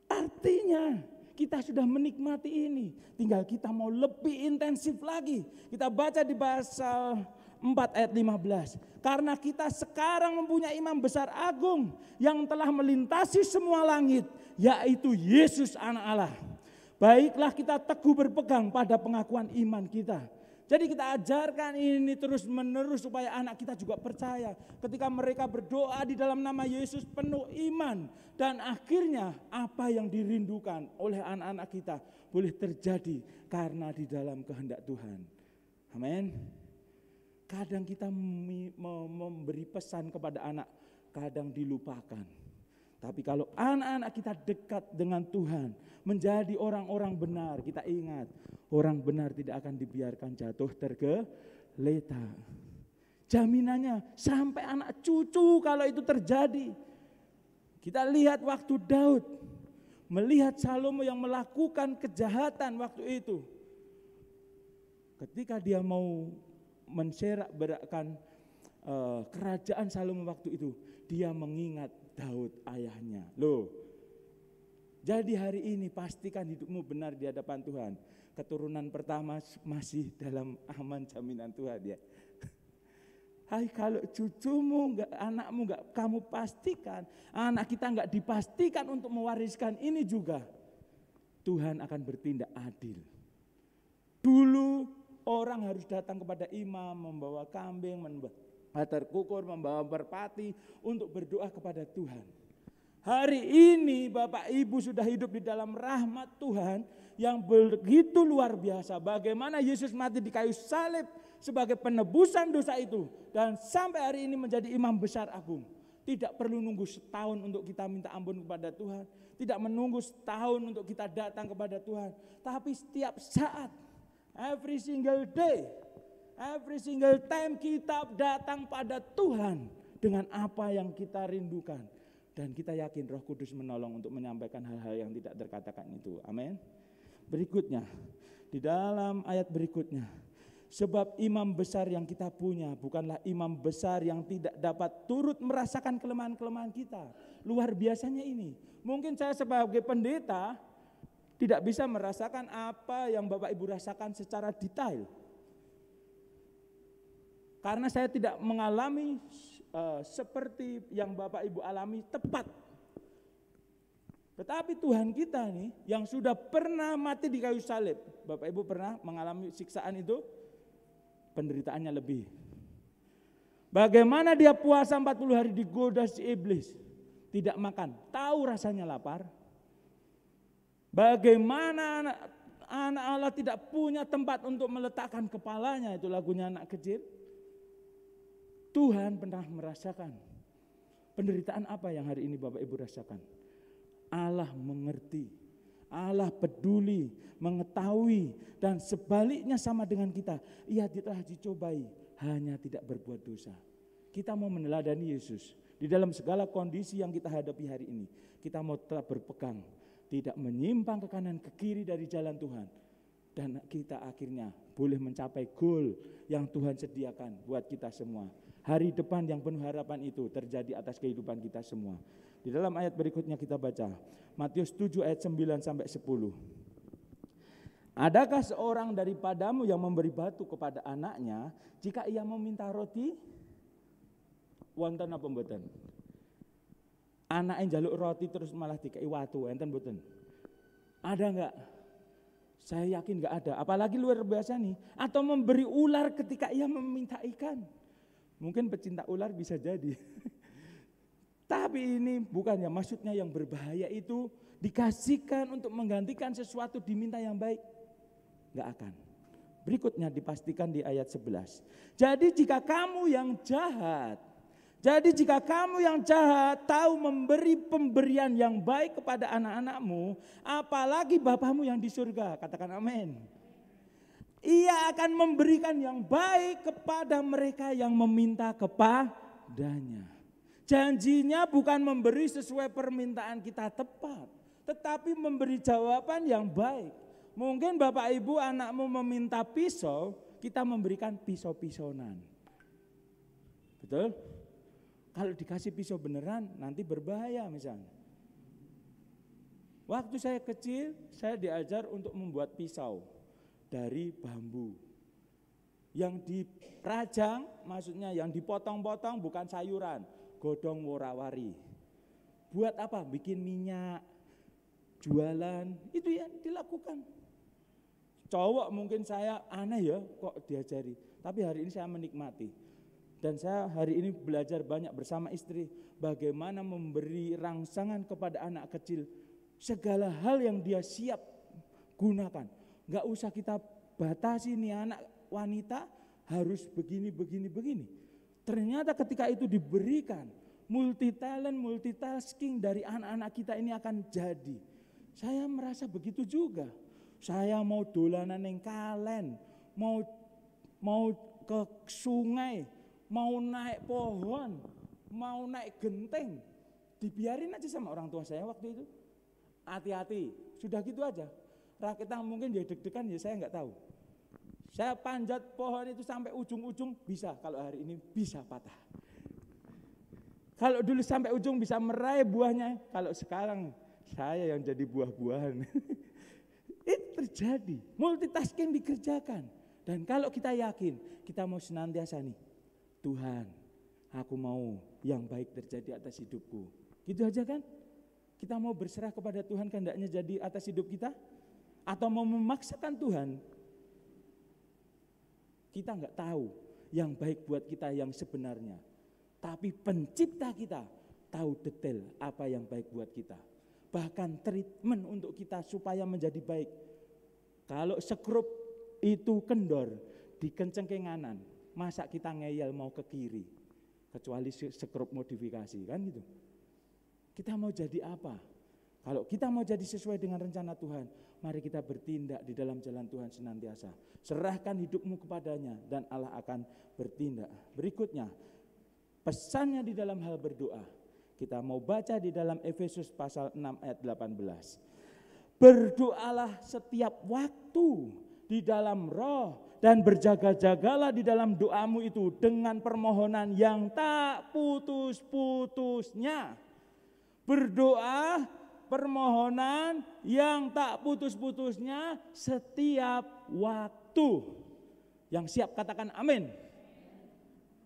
Artinya kita sudah menikmati ini, tinggal kita mau lebih intensif lagi. Kita baca di pasal 4 ayat 15. Karena kita sekarang mempunyai imam besar agung yang telah melintasi semua langit, yaitu Yesus Anak Allah. Baiklah kita teguh berpegang pada pengakuan iman kita. Jadi kita ajarkan ini terus menerus supaya anak kita juga percaya. Ketika mereka berdoa di dalam nama Yesus penuh iman. Dan akhirnya apa yang dirindukan oleh anak-anak kita boleh terjadi karena di dalam kehendak Tuhan. Amin. Kadang kita memberi pesan kepada anak, kadang dilupakan. Tapi kalau anak-anak kita dekat dengan Tuhan, menjadi orang-orang benar, kita ingat, orang benar tidak akan dibiarkan jatuh tergeletak. Jaminannya sampai anak cucu kalau itu terjadi. Kita lihat waktu Daud, melihat Salomo yang melakukan kejahatan waktu itu. Ketika dia mau menserak-berakkan kerajaan Salomo waktu itu, dia mengingat Daud ayahnya. Loh, jadi hari ini pastikan hidupmu benar di hadapan Tuhan. Keturunan pertama masih dalam aman jaminan Tuhan ya. Hai, kalau cucumu enggak, anakmu enggak kamu pastikan, anak kita enggak dipastikan untuk mewariskan ini juga, Tuhan akan bertindak adil. Dulu orang harus datang kepada imam, membawa kambing, membawa terkukur, membawa merpati untuk berdoa kepada Tuhan. Hari ini Bapak Ibu sudah hidup di dalam rahmat Tuhan yang begitu luar biasa. Bagaimana Yesus mati di kayu salib sebagai penebusan dosa itu. Dan sampai hari ini menjadi imam besar agung. Tidak perlu nunggu setahun untuk kita minta ampun kepada Tuhan. Tidak menunggu setahun untuk kita datang kepada Tuhan. Tapi setiap saat, every single day, every single time kita datang pada Tuhan dengan apa yang kita rindukan. Dan kita yakin Roh Kudus menolong untuk menyampaikan hal-hal yang tidak terkatakan itu. Amin. Berikutnya, di dalam ayat berikutnya, sebab imam besar yang kita punya bukanlah imam besar yang tidak dapat turut merasakan kelemahan-kelemahan kita. Luar biasanya ini. Mungkin saya sebagai pendeta tidak bisa merasakan apa yang Bapak Ibu rasakan secara detail. Karena saya tidak mengalami seperti yang Bapak Ibu alami tepat. Tetapi Tuhan kita nih yang sudah pernah mati di kayu salib. Bapak Ibu pernah mengalami siksaan itu? Penderitaannya lebih. Bagaimana dia puasa 40 hari digoda si iblis. Tidak makan, tahu rasanya lapar. Bagaimana Anak Allah tidak punya tempat untuk meletakkan kepalanya, itu lagunya anak kecil. Tuhan pernah merasakan penderitaan apa yang hari ini Bapak Ibu rasakan. Allah mengerti, Allah peduli, mengetahui, dan sebaliknya sama dengan kita. Ia telah dicobai, hanya tidak berbuat dosa. Kita mau meneladani Yesus di dalam segala kondisi yang kita hadapi hari ini. Kita mau tetap berpegang, tidak menyimpang ke kanan ke kiri dari jalan Tuhan. Dan kita akhirnya boleh mencapai goal yang Tuhan sediakan buat kita semua. Hari depan yang penuh harapan itu terjadi atas kehidupan kita semua. Di dalam ayat berikutnya kita baca Matius 7 ayat 9 sampai 10. Adakah seorang daripadamu yang memberi batu kepada anaknya jika ia meminta roti? Wonten apa mboten? Anake njaluk roti terus malah dikei watu, enten mboten? Ada enggak? Saya yakin enggak ada, apalagi luar biasa nih. Atau memberi ular ketika ia meminta ikan. Mungkin pecinta ular bisa jadi. Tapi ini bukannya, maksudnya yang berbahaya itu dikasihkan untuk menggantikan sesuatu diminta yang baik. Enggak akan. Berikutnya dipastikan di ayat 11. Jadi jika kamu yang jahat tahu memberi pemberian yang baik kepada anak-anakmu, apalagi Bapamu yang di surga, katakan amin. Ia akan memberikan yang baik kepada mereka yang meminta kepadanya. Janjinya bukan memberi sesuai permintaan kita tepat, tetapi memberi jawaban yang baik. Mungkin Bapak Ibu anakmu meminta pisau, kita memberikan pisau-pisauan. Betul? Kalau dikasih pisau beneran nanti berbahaya misalnya. Waktu saya kecil saya diajar untuk membuat pisau dari bambu. Yang dirajang maksudnya yang dipotong-potong bukan sayuran, godong warawari. Buat apa? Bikin minyak, jualan, itu yang dilakukan. Cowok mungkin saya aneh ya kok diajari, tapi hari ini saya menikmati. Dan saya hari ini belajar banyak bersama istri bagaimana memberi rangsangan kepada anak kecil. Segala hal yang dia siap gunakan. Gak usah kita batasi nih anak wanita harus begini. Ternyata ketika itu diberikan, multi talent, multitasking dari anak-anak kita ini akan jadi. Saya merasa begitu juga. Saya mau dolanan yang kalen, mau ke sungai, mau naik pohon, mau naik genteng, dibiarin aja sama orang tua saya waktu itu. Hati-hati, sudah gitu aja. Rakitan mungkin dia deg-degan ya saya enggak tahu. Saya panjat pohon itu sampai ujung-ujung bisa, kalau hari ini bisa patah. Kalau dulu sampai ujung bisa meraih buahnya, kalau sekarang saya yang jadi buah-buahan. Itu terjadi, multitasking dikerjakan. Dan kalau kita yakin, kita mau senantiasa nih, Tuhan, aku mau yang baik terjadi atas hidupku. Gitu aja kan? Kita mau berserah kepada Tuhan kehendaknya jadi atas hidup kita? Atau mau memaksakan Tuhan? Kita enggak tahu yang baik buat kita yang sebenarnya. Tapi pencipta kita tahu detail apa yang baik buat kita. Bahkan treatment untuk kita supaya menjadi baik. Kalau sekrup itu kendor, dikenceng ke kanan. Masa kita ngeyel mau ke kiri, kecuali sekrup modifikasi kan gitu. Kita mau jadi apa? Kalau kita mau jadi sesuai dengan rencana Tuhan, mari kita bertindak di dalam jalan Tuhan senantiasa. Serahkan hidupmu kepadanya dan Allah akan bertindak. Berikutnya, pesannya di dalam hal berdoa. Kita mau baca di dalam Efesus pasal 6 ayat 18. Berdoalah setiap waktu di dalam roh dan berjaga-jagalah di dalam doamu itu dengan permohonan yang tak putus-putusnya. Berdoa, permohonan yang tak putus-putusnya setiap waktu. Yang siap katakan amin.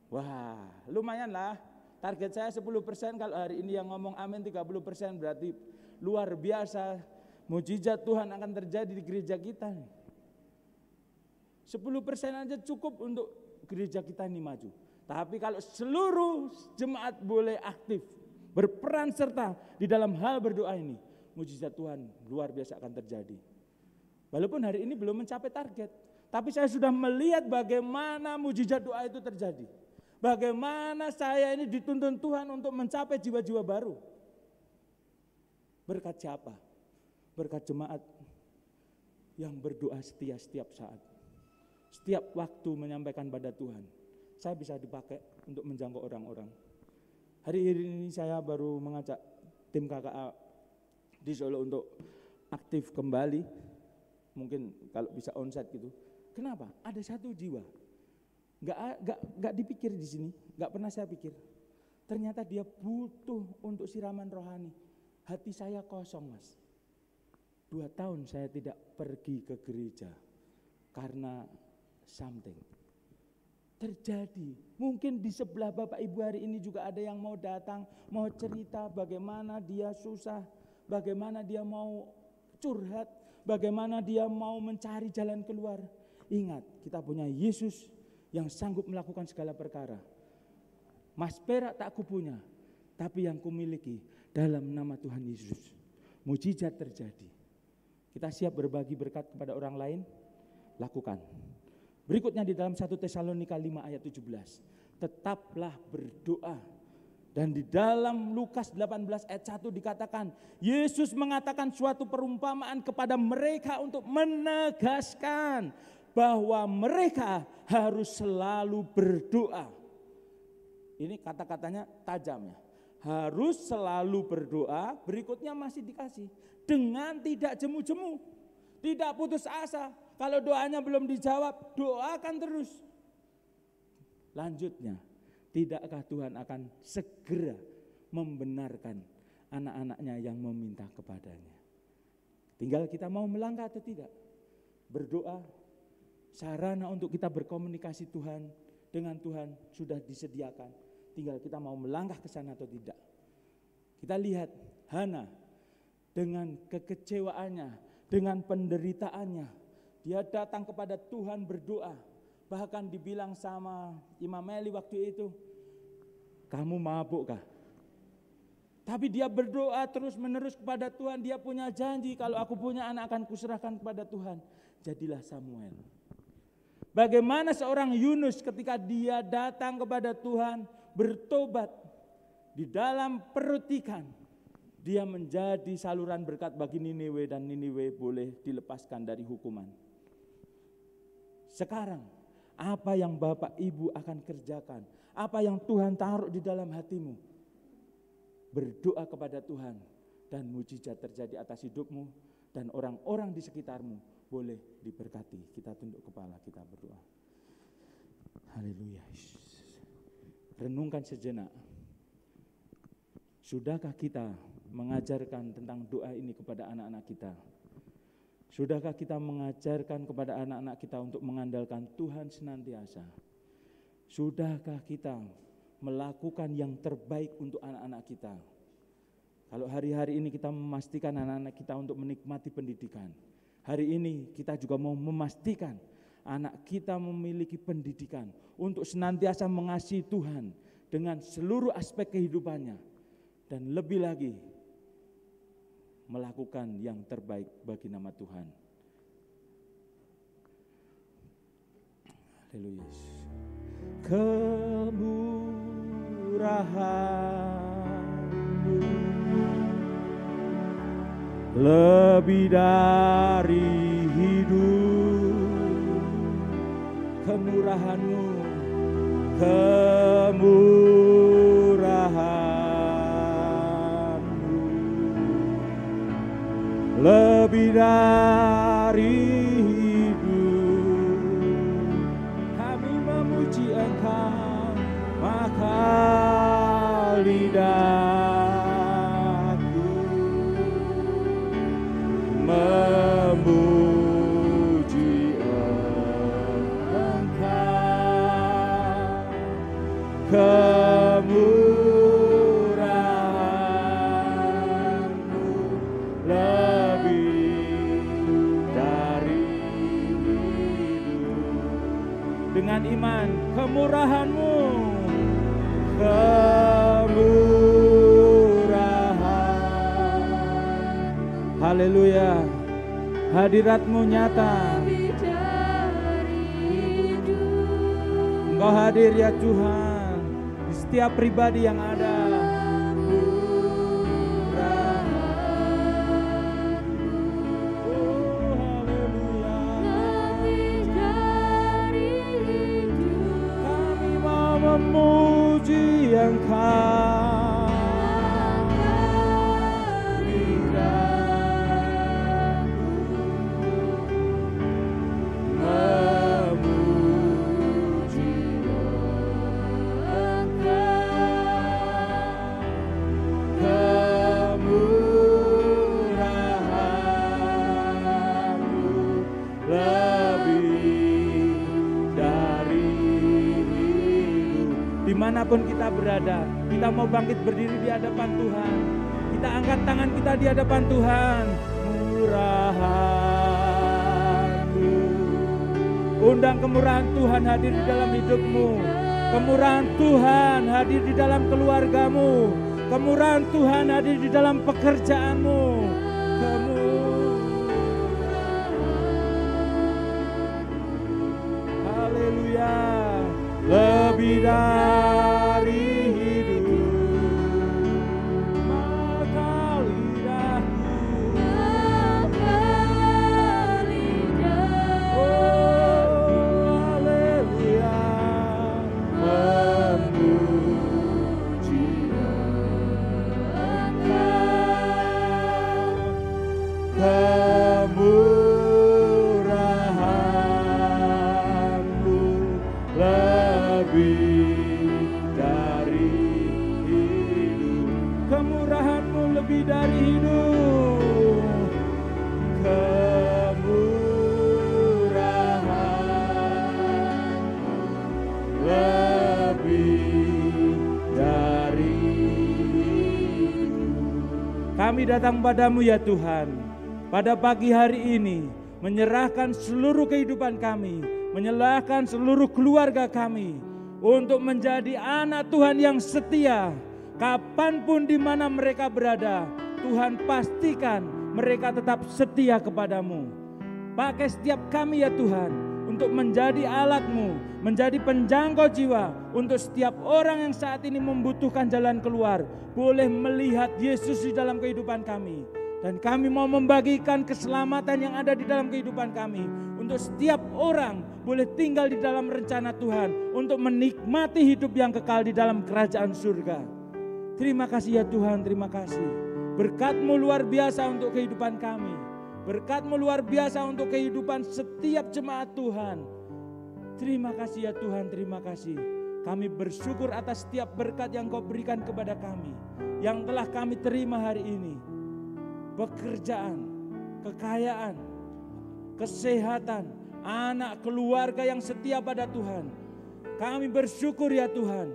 Wah, lumayan lah. Target saya 10%, kalau hari ini yang ngomong amin 30%, berarti luar biasa. Mujizat Tuhan akan terjadi di gereja kita. 10% aja cukup untuk gereja kita ini maju. Tapi kalau seluruh jemaat boleh aktif, berperan serta di dalam hal berdoa ini, mujizat Tuhan luar biasa akan terjadi. Walaupun hari ini belum mencapai target, tapi saya sudah melihat bagaimana mujizat doa itu terjadi. Bagaimana saya ini dituntun Tuhan untuk mencapai jiwa-jiwa baru. Berkat siapa? Berkat jemaat yang berdoa setia setiap saat. Setiap waktu menyampaikan pada Tuhan. Saya bisa dipakai untuk menjangkau orang-orang. Hari ini saya baru mengajak tim KKA di Solo untuk aktif kembali. Mungkin kalau bisa onsite gitu. Kenapa? Ada satu jiwa. Enggak dipikir di sini, enggak pernah saya pikir. Ternyata dia butuh untuk siraman rohani. Hati saya kosong, Mas. 2 tahun saya tidak pergi ke gereja karena something terjadi. Mungkin di sebelah Bapak Ibu hari ini juga ada yang mau datang, mau cerita bagaimana dia susah, bagaimana dia mau curhat, bagaimana dia mau mencari jalan keluar. Ingat, kita punya Yesus yang sanggup melakukan segala perkara. Mas perak tak kupunya, tapi yang kumiliki dalam nama Tuhan Yesus. Mujizat terjadi. Kita siap berbagi berkat kepada orang lain? Lakukan. Berikutnya di dalam 1 Tesalonika 5 ayat 17. Tetaplah berdoa. Dan di dalam Lukas 18 ayat 1 dikatakan, Yesus mengatakan suatu perumpamaan kepada mereka untuk menegaskan bahwa mereka harus selalu berdoa. Ini kata-katanya tajam ya. Harus selalu berdoa, berikutnya masih dikasih. Dengan tidak jemu-jemu, tidak putus asa. Kalau doanya belum dijawab, doakan terus. Lanjutnya, tidakkah Tuhan akan segera membenarkan anak-anaknya yang meminta kepadanya? Tinggal kita mau melangkah atau tidak. Berdoa, sarana untuk kita berkomunikasi Tuhan dengan Tuhan sudah disediakan. Tinggal kita mau melangkah ke sana atau tidak. Kita lihat Hana dengan kekecewaannya, dengan penderitaannya, dia datang kepada Tuhan berdoa. Bahkan dibilang sama Imam Eli waktu itu, kamu mabukkah? Tapi dia berdoa terus menerus kepada Tuhan. Dia punya janji, kalau aku punya anak akan kuserahkan kepada Tuhan. Jadilah Samuel. Bagaimana seorang Yunus ketika dia datang kepada Tuhan, bertobat di dalam perut ikan, dia menjadi saluran berkat bagi Niniwe dan Niniwe boleh dilepaskan dari hukuman. Sekarang apa yang Bapak Ibu akan kerjakan? Apa yang Tuhan taruh di dalam hatimu? Berdoa kepada Tuhan dan mujizat terjadi atas hidupmu dan orang-orang di sekitarmu boleh diberkati. Kita tunduk kepala, kita berdoa. Haleluya. Renungkan sejenak. Sudahkah kita mengajarkan tentang doa ini kepada anak-anak kita? Sudahkah kita mengajarkan kepada anak-anak kita untuk mengandalkan Tuhan senantiasa? Sudahkah kita melakukan yang terbaik untuk anak-anak kita? Kalau hari-hari ini kita memastikan anak-anak kita untuk menikmati pendidikan, hari ini kita juga mau memastikan anak kita memiliki pendidikan untuk senantiasa mengasihi Tuhan dengan seluruh aspek kehidupannya, dan lebih lagi melakukan yang terbaik bagi nama Tuhan. Haleluya. Kemurahan-Mu lebih dari hidup. Kemurahan-Mu, kemurahan-Mu lebih dari hidup. Kami memuji Engkau, maka lidahku memuji Engkau. Kemurahan-Mu lebih dari hidup. Dengan iman, kemurahan-Mu, kemurahan. Haleluya. Hadirat-Mu nyata. Engkau hadir ya Tuhan di setiap pribadi yang ada. Kami mau memuji Engkau. Dimanapun kita berada, kita mau bangkit berdiri di hadapan Tuhan. Kita angkat tangan kita di hadapan Tuhan. Murahan-Mu. Undang kemurahan Tuhan hadir di dalam hidupmu. Kemurahan Tuhan hadir di dalam keluargamu. Kemurahan Tuhan hadir di dalam pekerjaanmu. Haleluya. Lebih dari hidup, maka lidahku, oh haleluya, memuji Engkau. Kemurahan-Mu lebih dari hidup. Kemurahan-Mu lebih dari hidup. Kami datang padamu ya Tuhan, pada pagi hari ini, menyerahkan seluruh kehidupan kami, menyerahkan seluruh keluarga kami, untuk menjadi anak Tuhan yang setia. Kapanpun di mana mereka berada, Tuhan pastikan mereka tetap setia kepadamu. Pakai setiap kami ya Tuhan, untuk menjadi alat-Mu, menjadi penjangkau jiwa, untuk setiap orang yang saat ini membutuhkan jalan keluar, boleh melihat Yesus di dalam kehidupan kami. Dan kami mau membagikan keselamatan yang ada di dalam kehidupan kami, untuk setiap orang boleh tinggal di dalam rencana Tuhan, untuk menikmati hidup yang kekal di dalam kerajaan surga. Terima kasih ya Tuhan, terima kasih. Berkat-Mu luar biasa untuk kehidupan kami. Berkat-Mu luar biasa untuk kehidupan setiap jemaat Tuhan. Terima kasih ya Tuhan, terima kasih. Kami bersyukur atas setiap berkat yang Kau berikan kepada kami, yang telah kami terima hari ini. Pekerjaan, kekayaan, kesehatan, anak, keluarga yang setia pada Tuhan. Kami bersyukur ya Tuhan.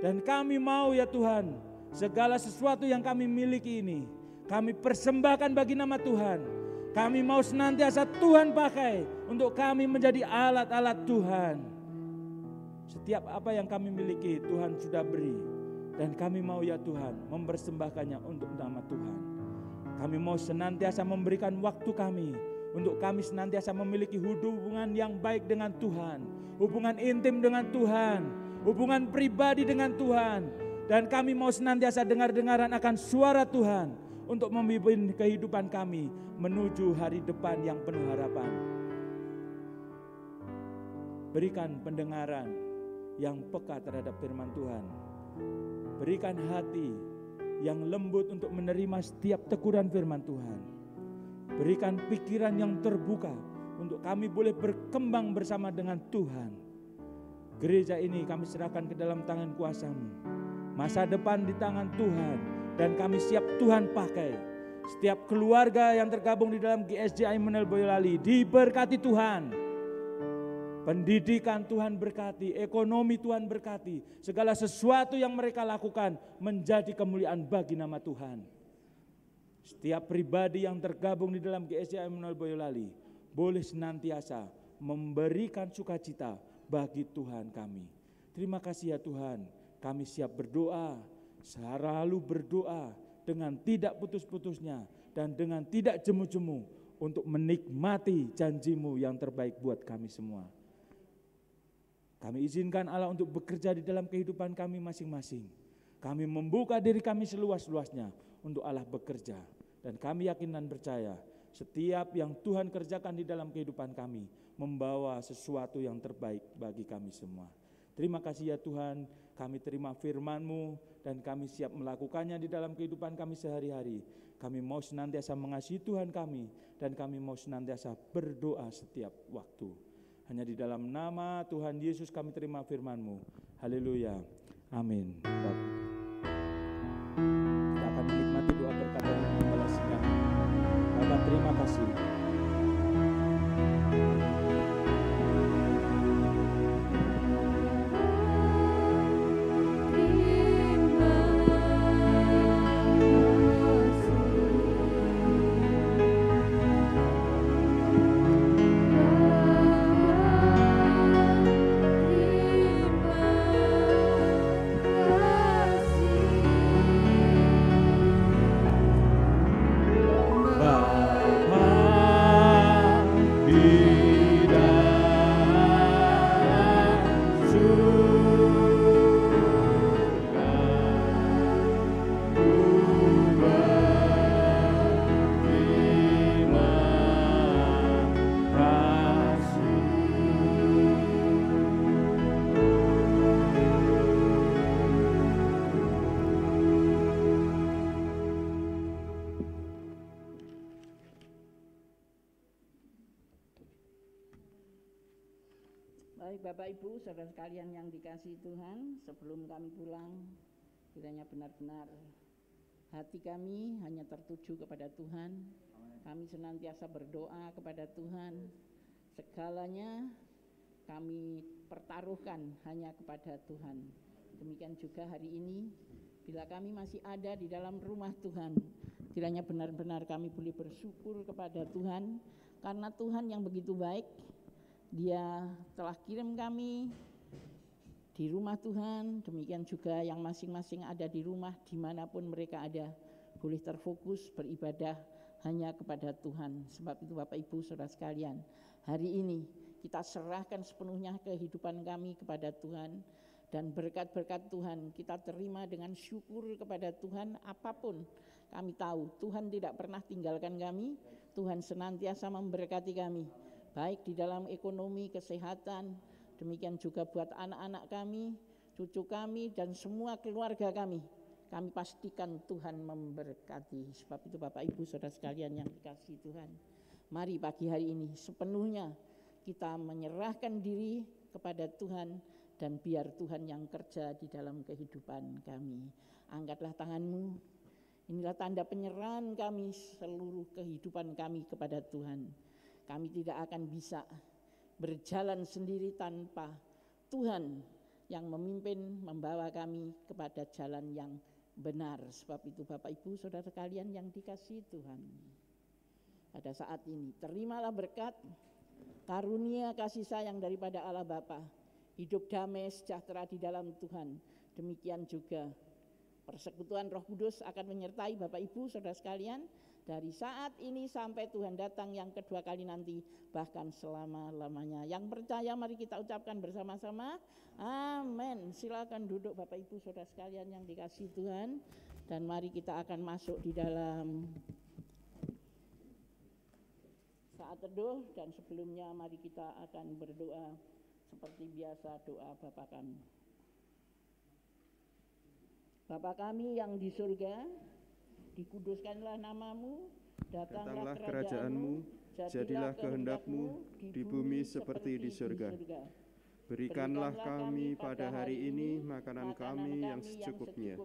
Dan kami mau ya Tuhan, segala sesuatu yang kami miliki ini, kami persembahkan bagi nama Tuhan. Kami mau senantiasa Tuhan pakai untuk kami menjadi alat-alat Tuhan. Setiap apa yang kami miliki Tuhan sudah beri. Dan kami mau ya Tuhan mempersembahkannya untuk nama Tuhan. Kami mau senantiasa memberikan waktu kami, untuk kami senantiasa memiliki hubungan yang baik dengan Tuhan. Hubungan intim dengan Tuhan. Hubungan pribadi dengan Tuhan. Dan kami mau senantiasa dengar-dengaran akan suara Tuhan, untuk memimpin kehidupan kami menuju hari depan yang penuh harapan. Berikan pendengaran yang peka terhadap firman Tuhan. Berikan hati yang lembut untuk menerima setiap teguran firman Tuhan. Berikan pikiran yang terbuka untuk kami boleh berkembang bersama dengan Tuhan. Gereja ini kami serahkan ke dalam tangan kuasa-Mu. Masa depan di tangan Tuhan, dan kami siap Tuhan pakai. Setiap keluarga yang tergabung di dalam GSJ Immanuel Boyolali diberkati Tuhan. Pendidikan Tuhan berkati, ekonomi Tuhan berkati. Segala sesuatu yang mereka lakukan menjadi kemuliaan bagi nama Tuhan. Setiap pribadi yang tergabung di dalam GSJ Immanuel Boyolali boleh senantiasa memberikan sukacita bagi Tuhan kami. Terima kasih ya Tuhan. Kami siap berdoa, selalu berdoa dengan tidak putus-putusnya dan dengan tidak jemu-jemu untuk menikmati janji-Mu yang terbaik buat kami semua. Kami izinkan Allah untuk bekerja di dalam kehidupan kami masing-masing. Kami membuka diri kami seluas-luasnya untuk Allah bekerja. Dan kami yakin dan percaya setiap yang Tuhan kerjakan di dalam kehidupan kami membawa sesuatu yang terbaik bagi kami semua. Terima kasih ya Tuhan, kami terima firman-Mu dan kami siap melakukannya di dalam kehidupan kami sehari-hari. Kami mau senantiasa mengasihi Tuhan kami dan kami mau senantiasa berdoa setiap waktu. Hanya di dalam nama Tuhan Yesus kami terima firman-Mu. Haleluya. Amin. Kita akan menikmati doa berkat yang membalasnya. Bapak terima kasih. Baik Bapak Ibu, saudara sekalian yang dikasihi Tuhan, sebelum kami pulang, kiranya benar-benar hati kami hanya tertuju kepada Tuhan. Kami senantiasa berdoa kepada Tuhan. Segalanya kami pertaruhkan hanya kepada Tuhan. Demikian juga hari ini, bila kami masih ada di dalam rumah Tuhan, kiranya benar-benar kami boleh bersyukur kepada Tuhan, karena Tuhan yang begitu baik. Dia telah kirim kami di rumah Tuhan, demikian juga yang masing-masing ada di rumah dimanapun mereka ada, boleh terfokus beribadah hanya kepada Tuhan. Sebab itu Bapak Ibu saudara sekalian, hari ini kita serahkan sepenuhnya kehidupan kami kepada Tuhan, dan berkat-berkat Tuhan kita terima dengan syukur kepada Tuhan. Apapun kami tahu Tuhan tidak pernah tinggalkan kami, Tuhan senantiasa memberkati kami, baik di dalam ekonomi, kesehatan, demikian juga buat anak-anak kami, cucu kami, dan semua keluarga kami. Kami pastikan Tuhan memberkati. Sebab itu Bapak Ibu saudara sekalian yang dikasihi Tuhan, mari pagi hari ini sepenuhnya kita menyerahkan diri kepada Tuhan, dan biar Tuhan yang kerja di dalam kehidupan kami. Angkatlah tanganmu, inilah tanda penyerahan kami, seluruh kehidupan kami kepada Tuhan. Kami tidak akan bisa berjalan sendiri tanpa Tuhan yang memimpin, membawa kami kepada jalan yang benar. Sebab itu Bapak Ibu saudara sekalian yang dikasihi Tuhan, pada saat ini terimalah berkat, karunia kasih sayang daripada Allah Bapa, hidup damai sejahtera di dalam Tuhan. Demikian juga persekutuan Roh Kudus akan menyertai Bapak Ibu saudara sekalian dari saat ini sampai Tuhan datang yang kedua kali nanti, bahkan selama-lamanya. Yang percaya mari kita ucapkan bersama-sama, amin. Silakan duduk Bapak Ibu saudara sekalian yang dikasihi Tuhan, dan mari kita akan masuk di dalam saat teduh. Dan sebelumnya mari kita akan berdoa seperti biasa, doa Bapa kami. Bapa kami yang di surga, dikuduskanlah namamu, datanglah kerajaan-Mu, jadilah kehendak-Mu di bumi seperti di surga. Berikanlah kami pada hari ini makanan kami yang secukupnya,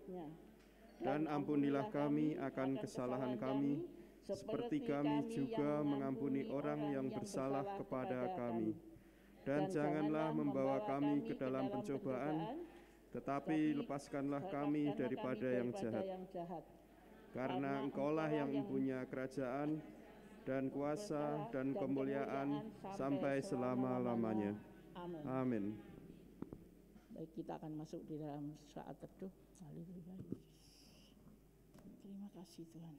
dan ampunilah kami akan kesalahan kami, seperti kami juga mengampuni orang yang bersalah kepada kami. Dan janganlah membawa kami ke dalam pencobaan, tetapi lepaskanlah kami daripada yang jahat. Karena Engkaulah yang mempunyai kerajaan dan kuasa dan kemuliaan sampai selama-lamanya. Amin. Baik, kita akan masuk di dalam saat teduh. Haleluya. Terima kasih Tuhan.